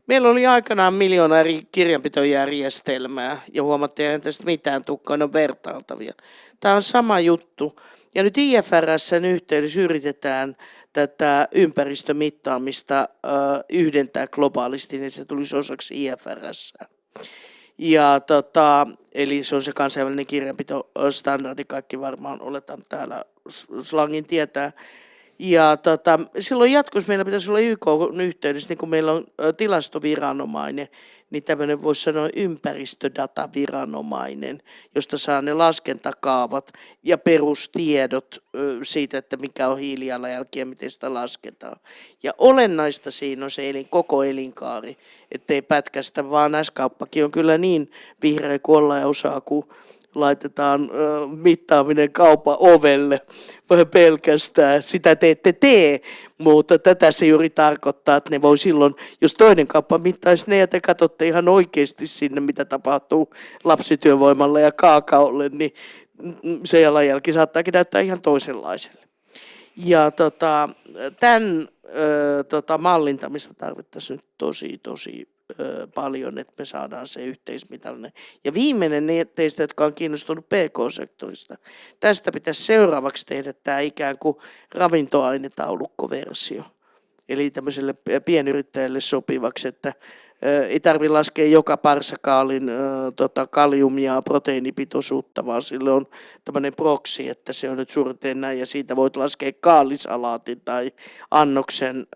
Meillä oli aikanaan 1 miljoona eri kirjanpitojärjestelmää ja huomattiin, että tästä mitään tukkaa, ne on vertailtavia. Tämä on sama juttu. Ja nyt IFRS:n yhteydessä yritetään tätä ympäristömittaamista yhdentää globaalisti, niin se tulisi osaksi IFRS. Ja eli se on se kansainvälinen kirjanpitostandardi, kaikki varmaan oletan täällä slangin tietää. Ja silloin jatkossa meillä pitäisi olla YK-yhteydessä, niin kun meillä on tilastoviranomainen, niin tämmöinen voisi sanoa ympäristödataviranomainen, josta saa ne laskentakaavat ja perustiedot siitä, että mikä on hiilijalanjälki ja miten sitä lasketaan. Ja olennaista siinä on se koko elinkaari, ettei pätkästä, vaan S-kauppakin on kyllä niin vihreä kuin ollaan ja osaa, kun laitetaan mittaaminen kaupan ovelle vai pelkästään. Sitä te ette tee, mutta tätä se juuri tarkoittaa, että ne voi silloin, jos toinen kauppa mittaisi ne ja te katsotte ihan oikeasti sinne, mitä tapahtuu lapsityövoimalle ja kaakaolle, niin se jalanjälki saattaakin näyttää ihan toisenlaiselle. Ja tämän mallintamista tarvittaisiin nyt tosi paljon, että me saadaan se yhteismitallinen. Ja viimeinen teistä, jotka on kiinnostunut PK-sektorista, tästä pitäisi seuraavaksi tehdä tämä ikään kuin ravintoainetaulukkoversio. Eli tämmöiselle pienyrittäjälle sopivaksi, että ei tarvitse laskea joka parsakaalin kalium- ja proteiinipitoisuutta, vaan sille on tämmöinen proksi, että se on nyt suurin näin, ja siitä voit laskea kaalisalaatin tai annoksen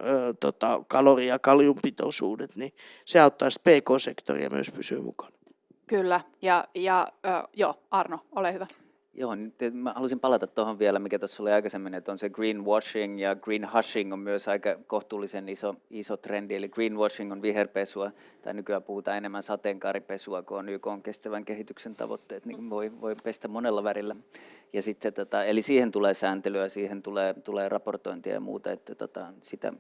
kaloria- ja kaliumpitoisuudet, niin se auttaisi PK-sektoria myös pysyä mukana. Kyllä, joo, Arno, ole hyvä. Joo, mä haluaisin palata tuohon vielä, mikä tuossa oli aikaisemmin, että on se greenwashing ja greenhushing on myös aika kohtuullisen iso trendi, eli greenwashing on viherpesua, tai nykyään puhutaan enemmän sateenkaaripesua, kun on YK on kestävän kehityksen tavoitteet, niin voi pestä monella värillä. Ja sitten, eli siihen tulee sääntelyä, siihen tulee raportointia ja muuta, että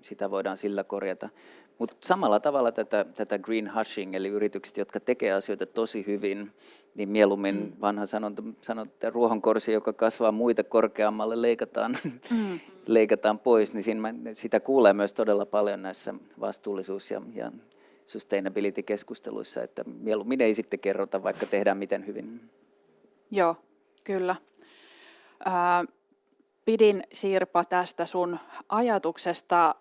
sitä voidaan sillä korjata. Mutta samalla tavalla tätä greenhushing, eli yritykset, jotka tekee asioita tosi hyvin, niin mieluummin vanha sanonta, että ruohonkorsi, joka kasvaa muita korkeammalle, leikataan pois, niin sitä kuulee myös todella paljon näissä vastuullisuus- ja sustainability-keskusteluissa, että mieluummin ei sitten kerrota, vaikka tehdään miten hyvin. Joo, kyllä. Pidin, Sirpa, tästä sun ajatuksesta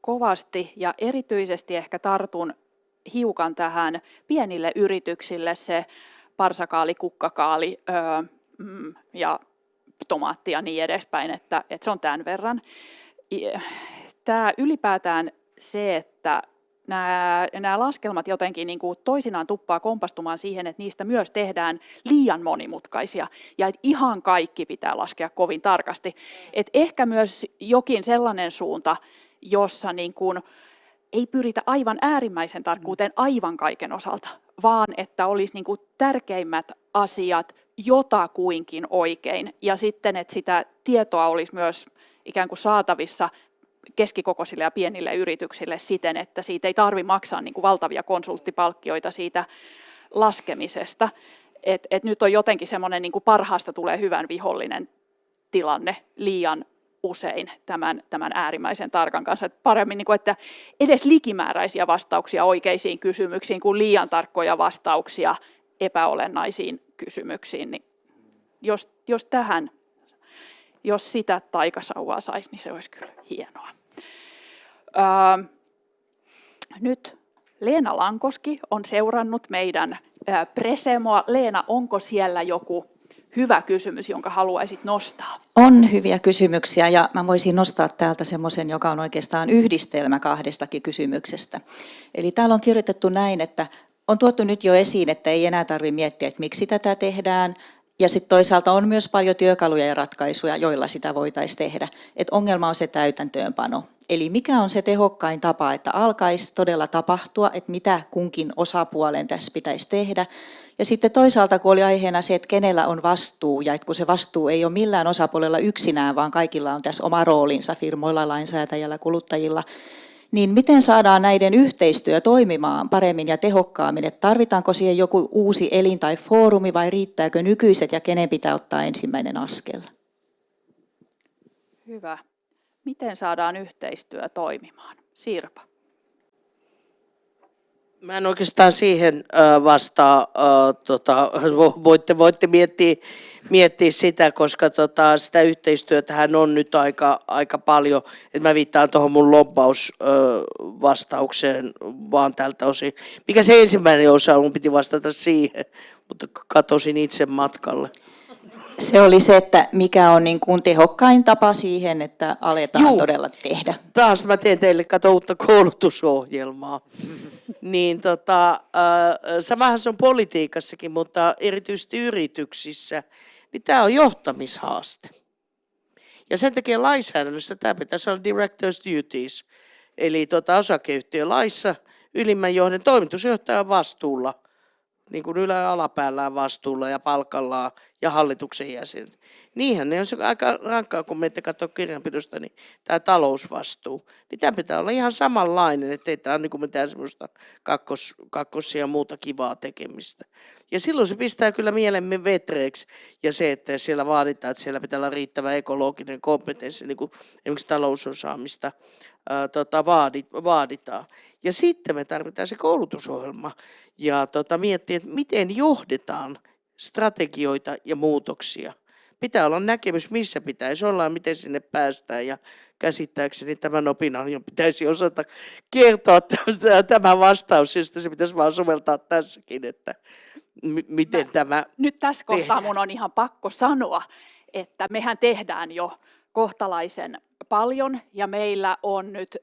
kovasti ja erityisesti ehkä tartun hiukan tähän pienille yrityksille se parsakaali, kukkakaali ja tomaatti ja niin edespäin, että se on tämän verran. Tämä ylipäätään se, että nämä laskelmat jotenkin niin kuin toisinaan tuppaa kompastumaan siihen, että niistä myös tehdään liian monimutkaisia ja että ihan kaikki pitää laskea kovin tarkasti. Et ehkä myös jokin sellainen suunta, jossa niin kuin ei pyritä aivan äärimmäisen tarkkuuteen aivan kaiken osalta, vaan että olisi niin kuin tärkeimmät asiat jotakuinkin oikein ja sitten, että sitä tietoa olisi myös ikään kuin saatavissa keskikokoisille ja pienille yrityksille siten, että siitä ei tarvitse maksaa niin kuin valtavia konsulttipalkkioita siitä laskemisesta. Et nyt on jotenkin semmoinen niin kuin parhaasta tulee hyvän vihollinen tilanne liian usein tämän äärimmäisen tarkan kanssa. Et paremmin, niin kuin, että edes likimääräisiä vastauksia oikeisiin kysymyksiin kuin liian tarkkoja vastauksia epäolennaisiin kysymyksiin. Niin jos sitä taikasauvaa saisi, niin se olisi kyllä hienoa. Nyt Leena Lankoski on seurannut meidän Presemoa. Leena, onko siellä joku hyvä kysymys, jonka haluaisit nostaa? On hyviä kysymyksiä ja mä voisin nostaa täältä semmoisen, joka on oikeastaan yhdistelmä kahdestakin kysymyksestä. Eli täällä on kirjoitettu näin, että on tuotu nyt jo esiin, että ei enää tarvitse miettiä, että miksi tätä tehdään. Ja sitten toisaalta on myös paljon työkaluja ja ratkaisuja, joilla sitä voitaisiin tehdä. Et ongelma on se täytäntöönpano. Eli mikä on se tehokkain tapa, että alkaisi todella tapahtua, että mitä kunkin osapuolen tässä pitäisi tehdä. Ja sitten toisaalta, kun oli aiheena se, että kenellä on vastuu, ja että kun se vastuu ei ole millään osapuolella yksinään, vaan kaikilla on tässä oma roolinsa, firmoilla, lainsäätäjillä, kuluttajilla, niin miten saadaan näiden yhteistyö toimimaan paremmin ja tehokkaammin? Että tarvitaanko siihen joku uusi elin tai foorumi vai riittääkö nykyiset ja kenen pitää ottaa ensimmäinen askel? Hyvä. Miten saadaan yhteistyö toimimaan? Sirpa. Mä en oikeastaan siihen vastaa. Voitte miettiä sitä, koska sitä yhteistyötähän on nyt aika paljon. Et mä viittaan tuohon mun lobbausvastaukseen vaan tältä osin. Mikä se ensimmäinen osa, mun piti vastata siihen, mutta katosin itse matkalle. Se oli se, että mikä on niin kuin tehokkain tapa siihen, että aletaan Juu. todella tehdä. Taas mä teen teille uutta koulutusohjelmaa. Niin samahan se on politiikassakin, mutta erityisesti yrityksissä, niin tämä on johtamishaaste. Ja sen takia lainsäädännössä tämä pitäisi olla director's duties, eli osakeyhtiölaissa ylimmän johdon toimitusjohtajan vastuulla, niin kuin ylä- ja alapäällään vastuulla ja palkallaan ja hallituksen jäsenet. Niinhän ne on se aika rankkaa, kun menette katsoa kirjanpidosta, niin tämä talousvastuu. Niin tämä pitää olla ihan samanlainen, ettei tämä ole niin kuin mitään semmoista kakkosia ja muuta kivaa tekemistä. Ja silloin se pistää kyllä mielemme vetreeksi ja se, että siellä vaaditaan, että siellä pitää olla riittävä ekologinen kompetenssi, niin kuin esimerkiksi talousosaamista vaaditaan. Ja sitten me tarvitaan se koulutusohjelma ja miettiä, että miten johdetaan strategioita ja muutoksia. Pitää olla näkemys, missä pitäisi olla ja miten sinne päästään. Ja käsittääkseni tämän opinahjon pitäisi osata kertoa tämä vastaus, ja se pitäisi vaan soveltaa tässäkin, että miten tämä Nyt tässä kohtaa tehdään. mun on ihan pakko sanoa, että mehän tehdään jo kohtalaisen paljon ja meillä on nyt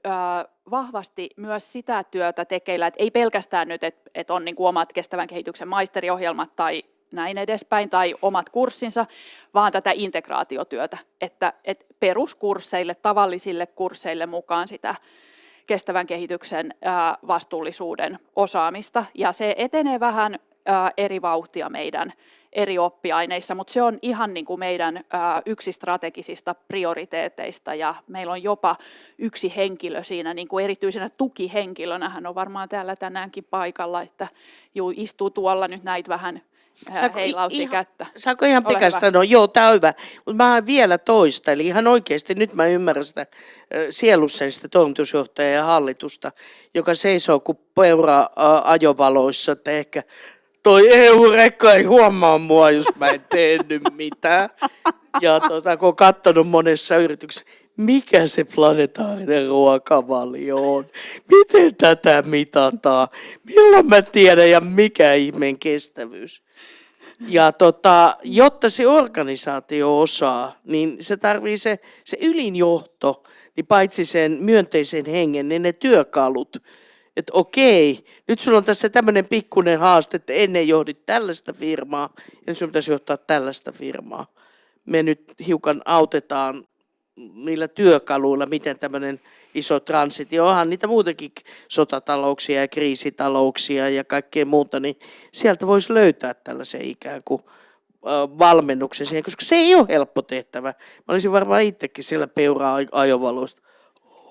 vahvasti myös sitä työtä tekeillä, että ei pelkästään nyt, että on niin kuin omat kestävän kehityksen maisteriohjelmat tai näin edespäin tai omat kurssinsa, vaan tätä integraatiotyötä, että peruskursseille, tavallisille kursseille mukaan sitä kestävän kehityksen vastuullisuuden osaamista ja se etenee vähän eri vauhtia meidän eri oppiaineissa, mutta se on ihan niin kuin meidän yksi strategisista prioriteeteista ja meillä on jopa yksi henkilö siinä niin kuin erityisenä tukihenkilönä, hän on varmaan täällä tänäänkin paikalla, että istuu tuolla nyt näitä vähän heilautti kättä. Saanko ihan Ole pikaisesti hyvä. sanoa? Joo, tämä on hyvä. Mutta mä vielä toista. Eli ihan oikeasti nyt mä ymmärrän sitä sielussani sitä toimitusjohtajaa ja hallitusta, joka seisoo kuin peura ajovaloissa, että ehkä toi EU-rekka ei huomaa mua, jos mä en tehnyt mitään. Ja kun on katsonut monessa yrityksessä, mikä se planetaarinen ruokavalio on? Miten tätä mitataan? Milloin mä tiedän ja mikä ihmeen kestävyys? Ja jotta se organisaatio osaa, niin se tarvii se ylinjohto, niin paitsi sen myönteisen hengen, niin ne työkalut. Että okei, nyt sulla on tässä tämmöinen pikkuinen haaste, että ennen johdit tällaista firmaa, ja nyt sun pitäisi johtaa tällaista firmaa. Me nyt hiukan autetaan niillä työkaluilla, miten tämmöinen iso transitio, onhan niitä muutenkin sotatalouksia ja kriisitalouksia ja kaikkea muuta, niin sieltä voisi löytää tällaisen ikään kuin valmennuksen siihen, koska se ei ole helppo tehtävä. Mä olisin varmaan itsekin siellä peuraa ajovaloista.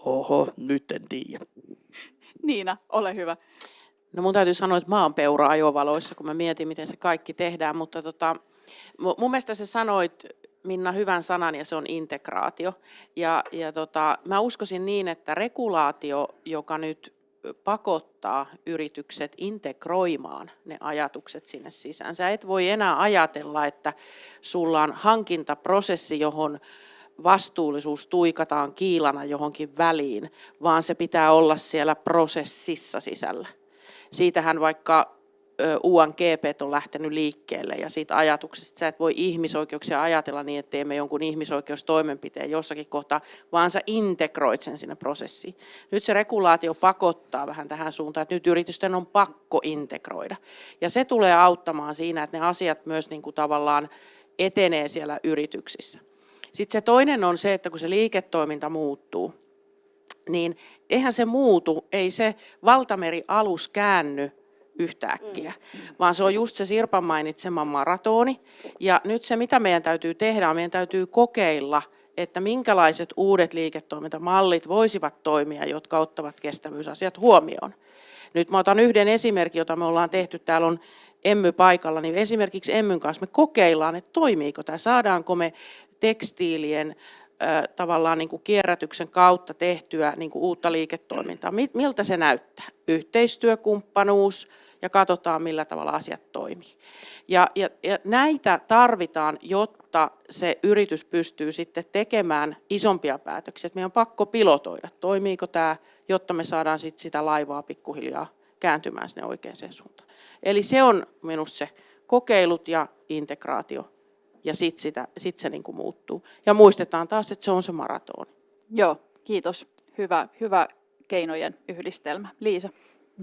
Oho, nyt en tiedä. Niina, ole hyvä. No mun täytyy sanoa, että mä oon peura ajovaloissa, kun mä mietin, miten se kaikki tehdään, mutta mun mielestä sä sanoit, Minna, hyvän sanan ja se on integraatio. Ja mä uskoisin niin, että regulaatio, joka nyt pakottaa yritykset integroimaan ne ajatukset sinne sisään. Sä et voi enää ajatella, että sulla on hankintaprosessi, johon vastuullisuus tuikataan kiilana johonkin väliin, vaan se pitää olla siellä prosessissa sisällä. Siitähän vaikka UNGP on lähtenyt liikkeelle ja siitä ajatuksesta, sä et voi ihmisoikeuksia ajatella niin, että teemme jonkun ihmisoikeustoimenpiteen jossakin kohtaa, vaan sä integroit sen sinne prosessiin. Nyt se regulaatio pakottaa vähän tähän suuntaan, että nyt yritysten on pakko integroida. Ja se tulee auttamaan siinä, että ne asiat myös niin kuin tavallaan etenee siellä yrityksissä. Sitten se toinen on se, että kun se liiketoiminta muuttuu, niin eihän se muutu, ei se valtamerialus käänny yhtäkkiä, vaan se on just se Sirpan mainitsema maratoni. Ja nyt se, mitä meidän täytyy tehdä, on meidän täytyy kokeilla, että minkälaiset uudet liiketoimintamallit voisivat toimia, jotka ottavat kestävyysasiat huomioon. Nyt mä otan yhden esimerkin, jota me ollaan tehty, täällä on Emmy paikalla, niin esimerkiksi Emmyn kanssa me kokeillaan, että toimiiko tämä, saadaanko me tekstiilien tavallaan niin kuin kierrätyksen kautta tehtyä niin kuin uutta liiketoimintaa. Miltä se näyttää? Yhteistyökumppanuus ja katsotaan, millä tavalla asiat toimii. Ja näitä tarvitaan, jotta se yritys pystyy sitten tekemään isompia päätöksiä. Meidän on pakko pilotoida, toimiiko tämä, jotta me saadaan sitten sitä laivaa pikkuhiljaa kääntymään sinne oikeaan suuntaan. Eli se on minusta se kokeilut ja integraatio ja sit se niin kuin muuttuu. Ja muistetaan taas, että se on se maratoni. Joo, kiitos. Hyvä keinojen yhdistelmä. Liisa.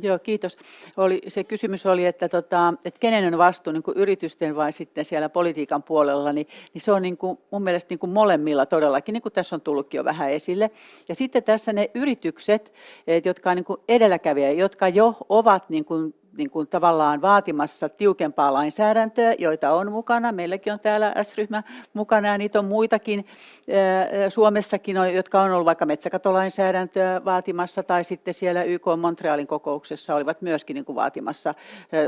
Joo, kiitos. Se kysymys oli, että kenen on vastuu, niin kuin yritysten vai sitten siellä politiikan puolella, niin se on niin kuin, mun mielestä niin kuin molemmilla todellakin, niin kuin tässä on tullutkin jo vähän esille. Ja sitten tässä ne yritykset, jotka on niin kuin edelläkävijä, jotka jo ovat niin kuin tavallaan vaatimassa tiukempaa lainsäädäntöä, joita on mukana. Meilläkin on täällä S-ryhmä mukana ja niitä on muitakin Suomessakin, jotka on ollut vaikka metsäkatolainsäädäntöä vaatimassa tai sitten siellä YK Montrealin kokouksessa olivat myöskin niin kuin vaatimassa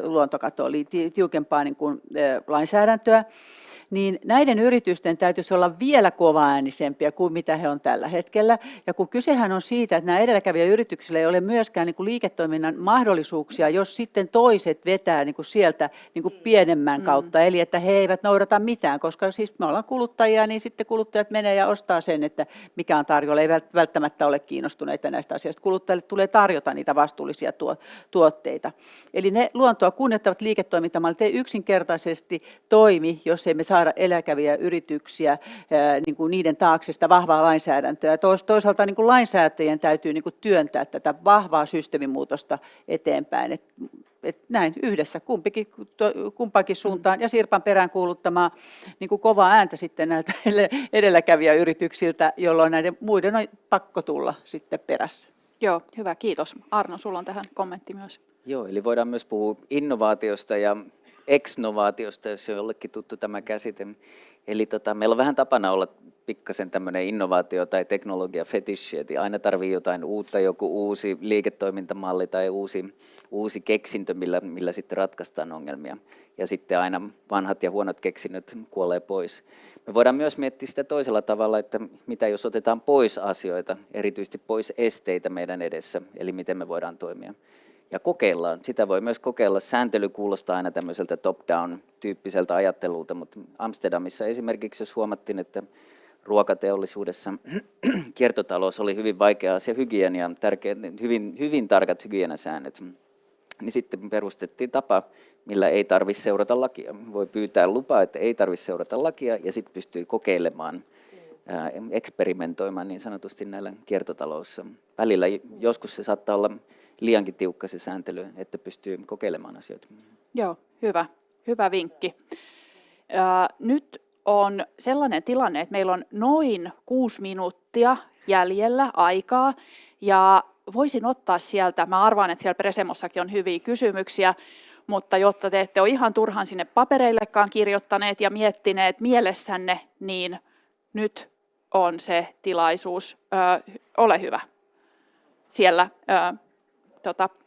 luontokatoa, eli tiukempaa niin kuin lainsäädäntöä. Niin näiden yritysten täytyisi olla vielä kovaäänisempiä kuin mitä he on tällä hetkellä. Ja kun kysehän on siitä, että nämä edelläkävijäyrityksillä ei ole myöskään niin kuin liiketoiminnan mahdollisuuksia, jos sitten toiset vetää niin kuin sieltä niin kuin pienemmän kautta. Eli että he eivät noudata mitään, koska siis me ollaan kuluttajia, niin sitten kuluttajat menee ja ostaa sen, että mikä on tarjolla. Ei välttämättä ole kiinnostuneita näistä asioista. Kuluttajille tulee tarjota niitä vastuullisia tuotteita. Eli ne luontoa kunnioittavat liiketoimintamallit ei yksinkertaisesti toimi, jos emme saada eläkäviä yrityksiä niin kuin niiden taakse sitä vahvaa lainsäädäntöä. Toisaalta niin kuin lainsäätäjien täytyy niin kuin työntää tätä vahvaa systeemimuutosta eteenpäin. Näin yhdessä kumpaankin suuntaan ja Sirpan perään kuuluttamaa niin kuin kovaa ääntä sitten näiltä edelläkävijäyrityksiltä, jolloin näiden muiden on pakko tulla sitten perässä. Joo, hyvä, kiitos. Arno, sulla on tähän kommentti myös. Joo, eli voidaan myös puhua innovaatiosta ja exnovaatiosta, jos on jollekin tuttu tämä käsite. Eli meillä on vähän tapana olla pikkasen tämmöinen innovaatio- tai teknologia-fetissi, että aina tarvii jotain uutta, joku uusi liiketoimintamalli tai uusi keksintö, millä sitten ratkaistaan ongelmia. Ja sitten aina vanhat ja huonot keksinnöt kuolee pois. Me voidaan myös miettiä sitä toisella tavalla, että mitä jos otetaan pois asioita, erityisesti pois esteitä meidän edessä, eli miten me voidaan toimia. Ja kokeillaan. Sitä voi myös kokeilla. Sääntely kuulostaa aina tämmöiseltä top-down-tyyppiseltä ajattelulta, mutta Amsterdamissa esimerkiksi, jos huomattiin, että ruokateollisuudessa kiertotalous oli hyvin vaikea asia, hygienia, hyvin tarkat hygienasäännöt, niin sitten perustettiin tapa, millä ei tarvitse seurata lakia. Voi pyytää lupaa, että ei tarvitse seurata lakia, ja sitten pystyy kokeilemaan, eksperimentoimaan niin sanotusti näillä kiertotaloussa. Välillä joskus se saattaa olla liiankin tiukka se sääntely, että pystyy kokeilemaan asioita. Joo, hyvä vinkki. Nyt on sellainen tilanne, että meillä on noin 6 minuuttia jäljellä aikaa, ja voisin ottaa sieltä, mä arvaan, että siellä Presemossakin on hyviä kysymyksiä, mutta jotta te ette ole ihan turhaan sinne papereillekaan kirjoittaneet ja miettineet mielessänne, niin nyt on se tilaisuus. Ole hyvä. Siellä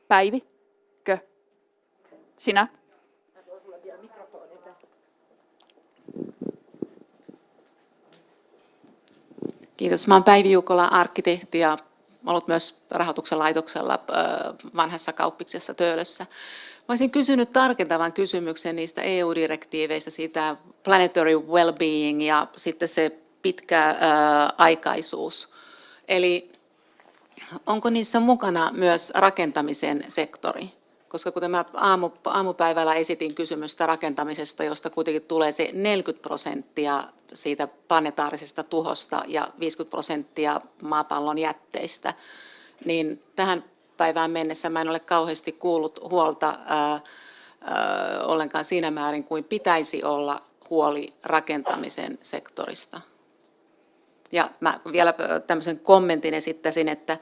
Päivikö? Sinä? Kiitos. Mä oon Päivi Jukola, arkkitehti ja ollut myös rahoituksen laitoksella vanhassa kauppiksessa Töölössä. Mä olisin kysynyt tarkentavan kysymyksen niistä EU-direktiiveistä, siitä planetary well-being ja sitten se pitkä aikaisuus. Eli onko niissä mukana myös rakentamisen sektori? Koska kuten mä aamupäivällä esitin kysymystä rakentamisesta, josta kuitenkin tulee se 40% siitä planetaarisesta tuhosta ja 50% maapallon jätteistä, niin tähän päivään mennessä mä en ole kauheasti kuullut huolta ollenkaan siinä määrin kuin pitäisi olla huoli rakentamisen sektorista. Ja mä vielä tämmöisen kommentin esittäisin, että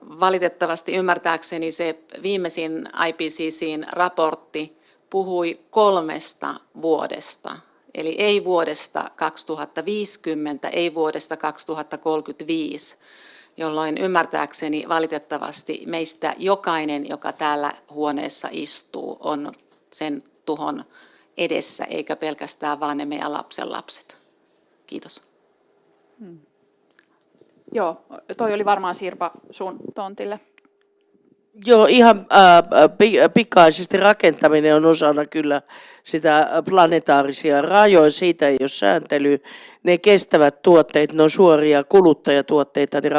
valitettavasti ymmärtääkseni se viimeisin IPCC:n raportti puhui 3 vuodesta. Eli ei vuodesta 2050, ei vuodesta 2035, jolloin ymmärtääkseni valitettavasti meistä jokainen, joka täällä huoneessa istuu, on sen tuhon edessä, eikä pelkästään vaan ne meidän lapsenlapset. Kiitos. Joo, toi oli varmaan Sirpa sun tontille. Joo, ihan pikaisesti rakentaminen on osana kyllä sitä planetaarisia rajoja, siitä ei ole sääntely. Ne kestävät tuotteet, ne on suoria kuluttajatuotteita, niin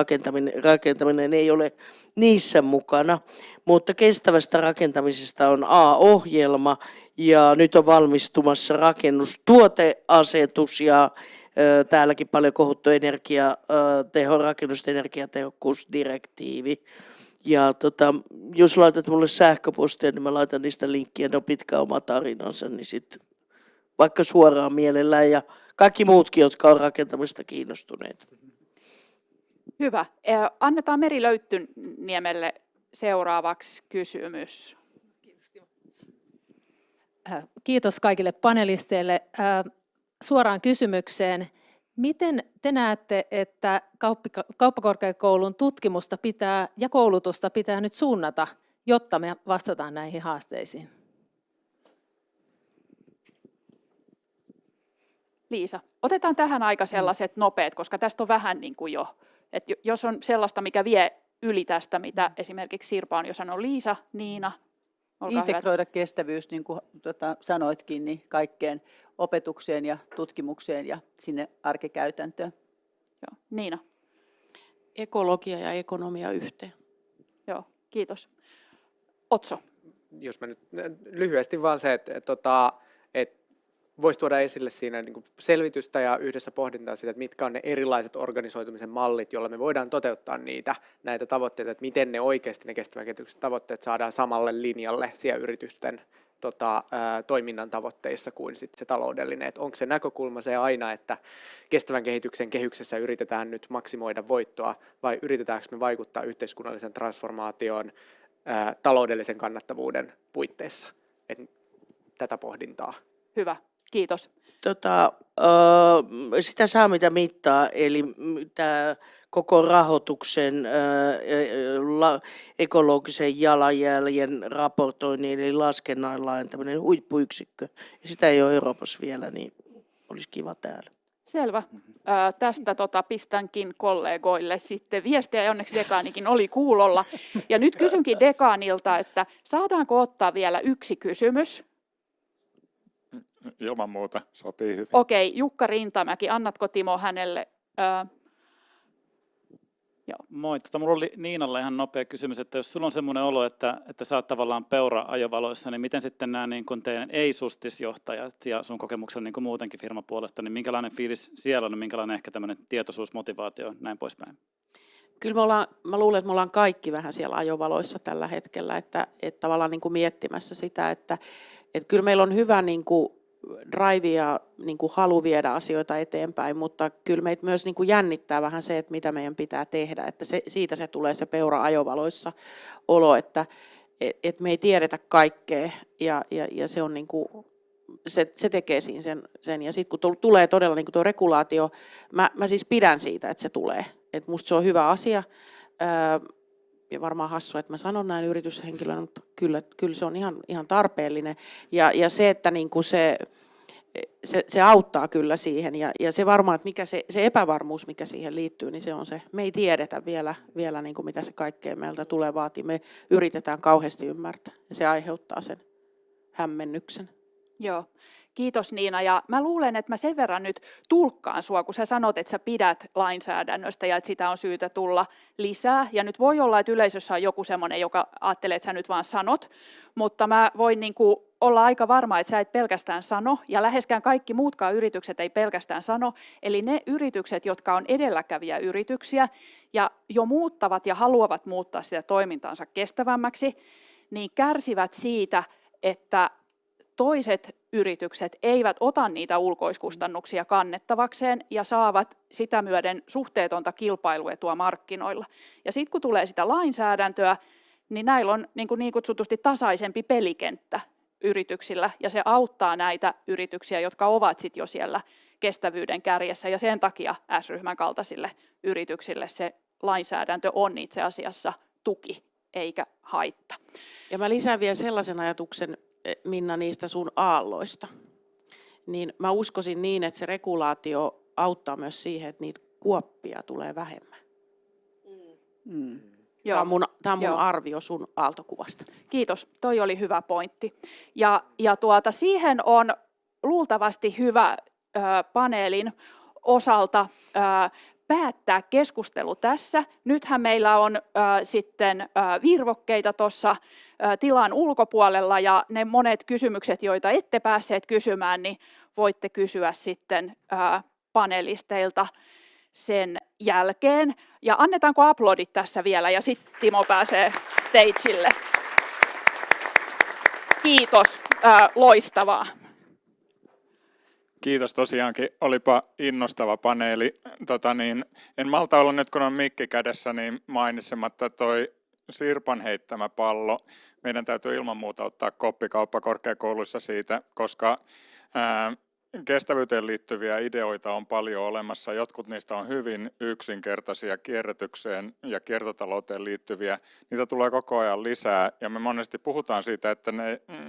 rakentaminen ei ole niissä mukana. Mutta kestävästä rakentamisesta on A-ohjelma ja nyt on valmistumassa rakennustuoteasetus ja täälläkin paljon kohuttu rakennusten energiatehokkuusdirektiivi. Ja jos laitat mulle sähköpostia, niin mä laitan niistä linkkiä, ne on pitkä oma tarinansa, niin sitten vaikka suoraan mielellään ja kaikki muutkin, jotka on rakentamista kiinnostuneet. Hyvä. Annetaan Meri Löyttyniemelle seuraavaksi kysymys. Kiitos kaikille panelisteille. Suoraan kysymykseen. Miten te näette, että kauppakorkeakoulun tutkimusta ja koulutusta pitää nyt suunnata, jotta me vastataan näihin haasteisiin? Liisa, otetaan tähän aika sellaiset nopeat, koska tästä on vähän niin kuin jo, että jos on sellaista, mikä vie yli tästä, mitä esimerkiksi Sirpa on jo sanonut. Liisa, Niina, olkaa integroida kestävyys, niin kuin sanoitkin, niin kaikkeen opetukseen ja tutkimukseen ja sinne arkikäytäntöön. Joo. Niina. Ekologia ja ekonomia yhteen. Joo, kiitos. Otso. Jos mä nyt lyhyesti vaan se, että voisi tuoda esille siinä niin kuin selvitystä ja yhdessä pohdintaa siitä, että mitkä on ne erilaiset organisoitumisen mallit, joilla me voidaan toteuttaa näitä tavoitteita, että miten ne oikeasti ne kestävän kehityksen tavoitteet saadaan samalle linjalle siellä yritysten toiminnan tavoitteissa kuin sit se taloudellinen. Että onko se näkökulma se aina, että kestävän kehityksen kehyksessä yritetään nyt maksimoida voittoa vai yritetäänkö me vaikuttaa yhteiskunnallisen transformaation taloudellisen kannattavuuden puitteissa? Et tätä pohdintaa. Hyvä, kiitos. Sitä saa mitä mittaa, eli tämä koko rahoituksen ekologisen jalanjäljen raportoinnin eli laskennallaan tämmöinen huippuyksikkö. Ja sitä ei ole Euroopassa vielä, niin olisi kiva täällä. Selvä. Tästä pistänkin kollegoille sitten viestiä, ja onneksi dekaanikin oli kuulolla. Ja nyt kysynkin dekaanilta, että saadaanko ottaa vielä yksi kysymys? Ilman muuta, sopii hyvin. Okei, Jukka Rintamäki, annatko Timo hänelle? Joo. Moi, mulla oli Niinalle ihan nopea kysymys, että jos sulla on semmoinen olo, että sä oot tavallaan peura-ajovaloissa, niin miten sitten nämä niin kun teidän ei-sustisjohtajat ja sun kokemuksella niin kun muutenkin firman puolesta, niin minkälainen fiilis siellä on, minkälainen ehkä tämmöinen tietoisuus, motivaatio, näin poispäin? Kyllä mä luulen, että me ollaan kaikki vähän siellä ajovaloissa tällä hetkellä, että tavallaan niin kuin miettimässä sitä, että kyllä meillä on hyvä niin kuin drive ja niin kuin halu viedä asioita eteenpäin, mutta kyllä meitä myös niin kuin jännittää vähän se, että mitä meidän pitää tehdä, että siitä se tulee se peura ajovaloissa olo, että me ei tiedetä kaikkea ja se on niin kuin, se tekee siinä sen. Ja sitten kun tulee todella niin kuin tuo regulaatio, mä siis pidän siitä, että se tulee, että musta se on hyvä asia. Ja varmaan hassua, että mä sanon näin yrityshenkilönä, mutta kyllä se on ihan tarpeellinen. Ja se, että niin kuin se auttaa kyllä siihen. Ja se varmaan, että mikä se epävarmuus, mikä siihen liittyy, niin se on se. Me ei tiedetä vielä niin kuin mitä se kaikkea meiltä tulee vaatii. Me yritetään kauheasti ymmärtää ja se aiheuttaa sen hämmennyksen. Joo. Kiitos Niina, ja mä luulen, että mä sen verran nyt tulkkaan sua, kun sä sanot, että sä pidät lainsäädännöstä ja että sitä on syytä tulla lisää. Ja nyt voi olla, että yleisössä on joku semmoinen, joka ajattelee, että sä nyt vaan sanot, mutta mä voin niin kuin olla aika varma, että sä et pelkästään sano, ja läheskään kaikki muutkaan yritykset ei pelkästään sano. Eli ne yritykset, jotka on edelläkävijäyrityksiä ja jo muuttavat ja haluavat muuttaa sitä toimintaansa kestävämmäksi, niin kärsivät siitä, että toiset yritykset eivät ota niitä ulkoiskustannuksia kannettavakseen ja saavat sitä myöden suhteetonta kilpailuetua markkinoilla. Ja sitten kun tulee sitä lainsäädäntöä, niin näillä on niin kutsutusti tasaisempi pelikenttä yrityksillä, ja se auttaa näitä yrityksiä, jotka ovat sit jo siellä kestävyyden kärjessä, ja sen takia S-ryhmän kaltaisille yrityksille se lainsäädäntö on itse asiassa tuki eikä haitta. Ja mä lisään vielä sellaisen ajatuksen, Minna, niistä sun aalloista, niin mä uskoisin niin, että se regulaatio auttaa myös siihen, että niitä kuoppia tulee vähemmän. Tämä on mun arvio sun aaltokuvasta. Kiitos, toi oli hyvä pointti. Ja siihen on luultavasti hyvä paneelin osalta päättää keskustelu tässä. Nythän meillä on sitten virvokkeita tuossa tilan ulkopuolella ja ne monet kysymykset, joita ette päässeet kysymään, niin voitte kysyä sitten panelisteilta sen jälkeen. Ja annetaanko aplodit tässä vielä ja sitten Timo pääsee stageille. Kiitos, loistavaa. Kiitos tosiaankin, olipa innostava paneeli. En malta olla nyt kun on mikki kädessä, niin mainitsematta toi Sirpan heittämä pallo. Meidän täytyy ilman muuta ottaa koppi kauppakorkeakouluissa siitä, koska kestävyyteen liittyviä ideoita on paljon olemassa. Jotkut niistä on hyvin yksinkertaisia kierrätykseen ja kiertotalouteen liittyviä. Niitä tulee koko ajan lisää ja me monesti puhutaan siitä, että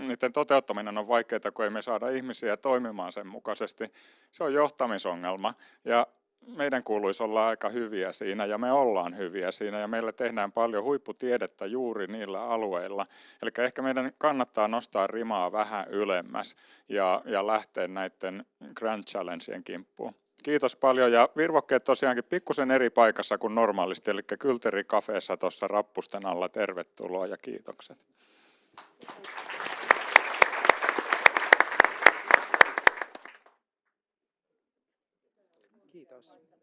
niiden toteuttaminen on vaikeaa, kun ei me saada ihmisiä toimimaan sen mukaisesti. Se on johtamisongelma ja meidän kuuluisi olla aika hyviä siinä ja me ollaan hyviä siinä ja meillä tehdään paljon huipputiedettä juuri niillä alueilla. Eli ehkä meidän kannattaa nostaa rimaa vähän ylemmäs ja lähteä näiden Grand Challengeen kimppuun. Kiitos paljon ja virvokkeet tosiaankin pikkusen eri paikassa kuin normaalisti, eli Kylteri-kafeessa tuossa rappusten alla. Tervetuloa ja kiitokset. Kiitos.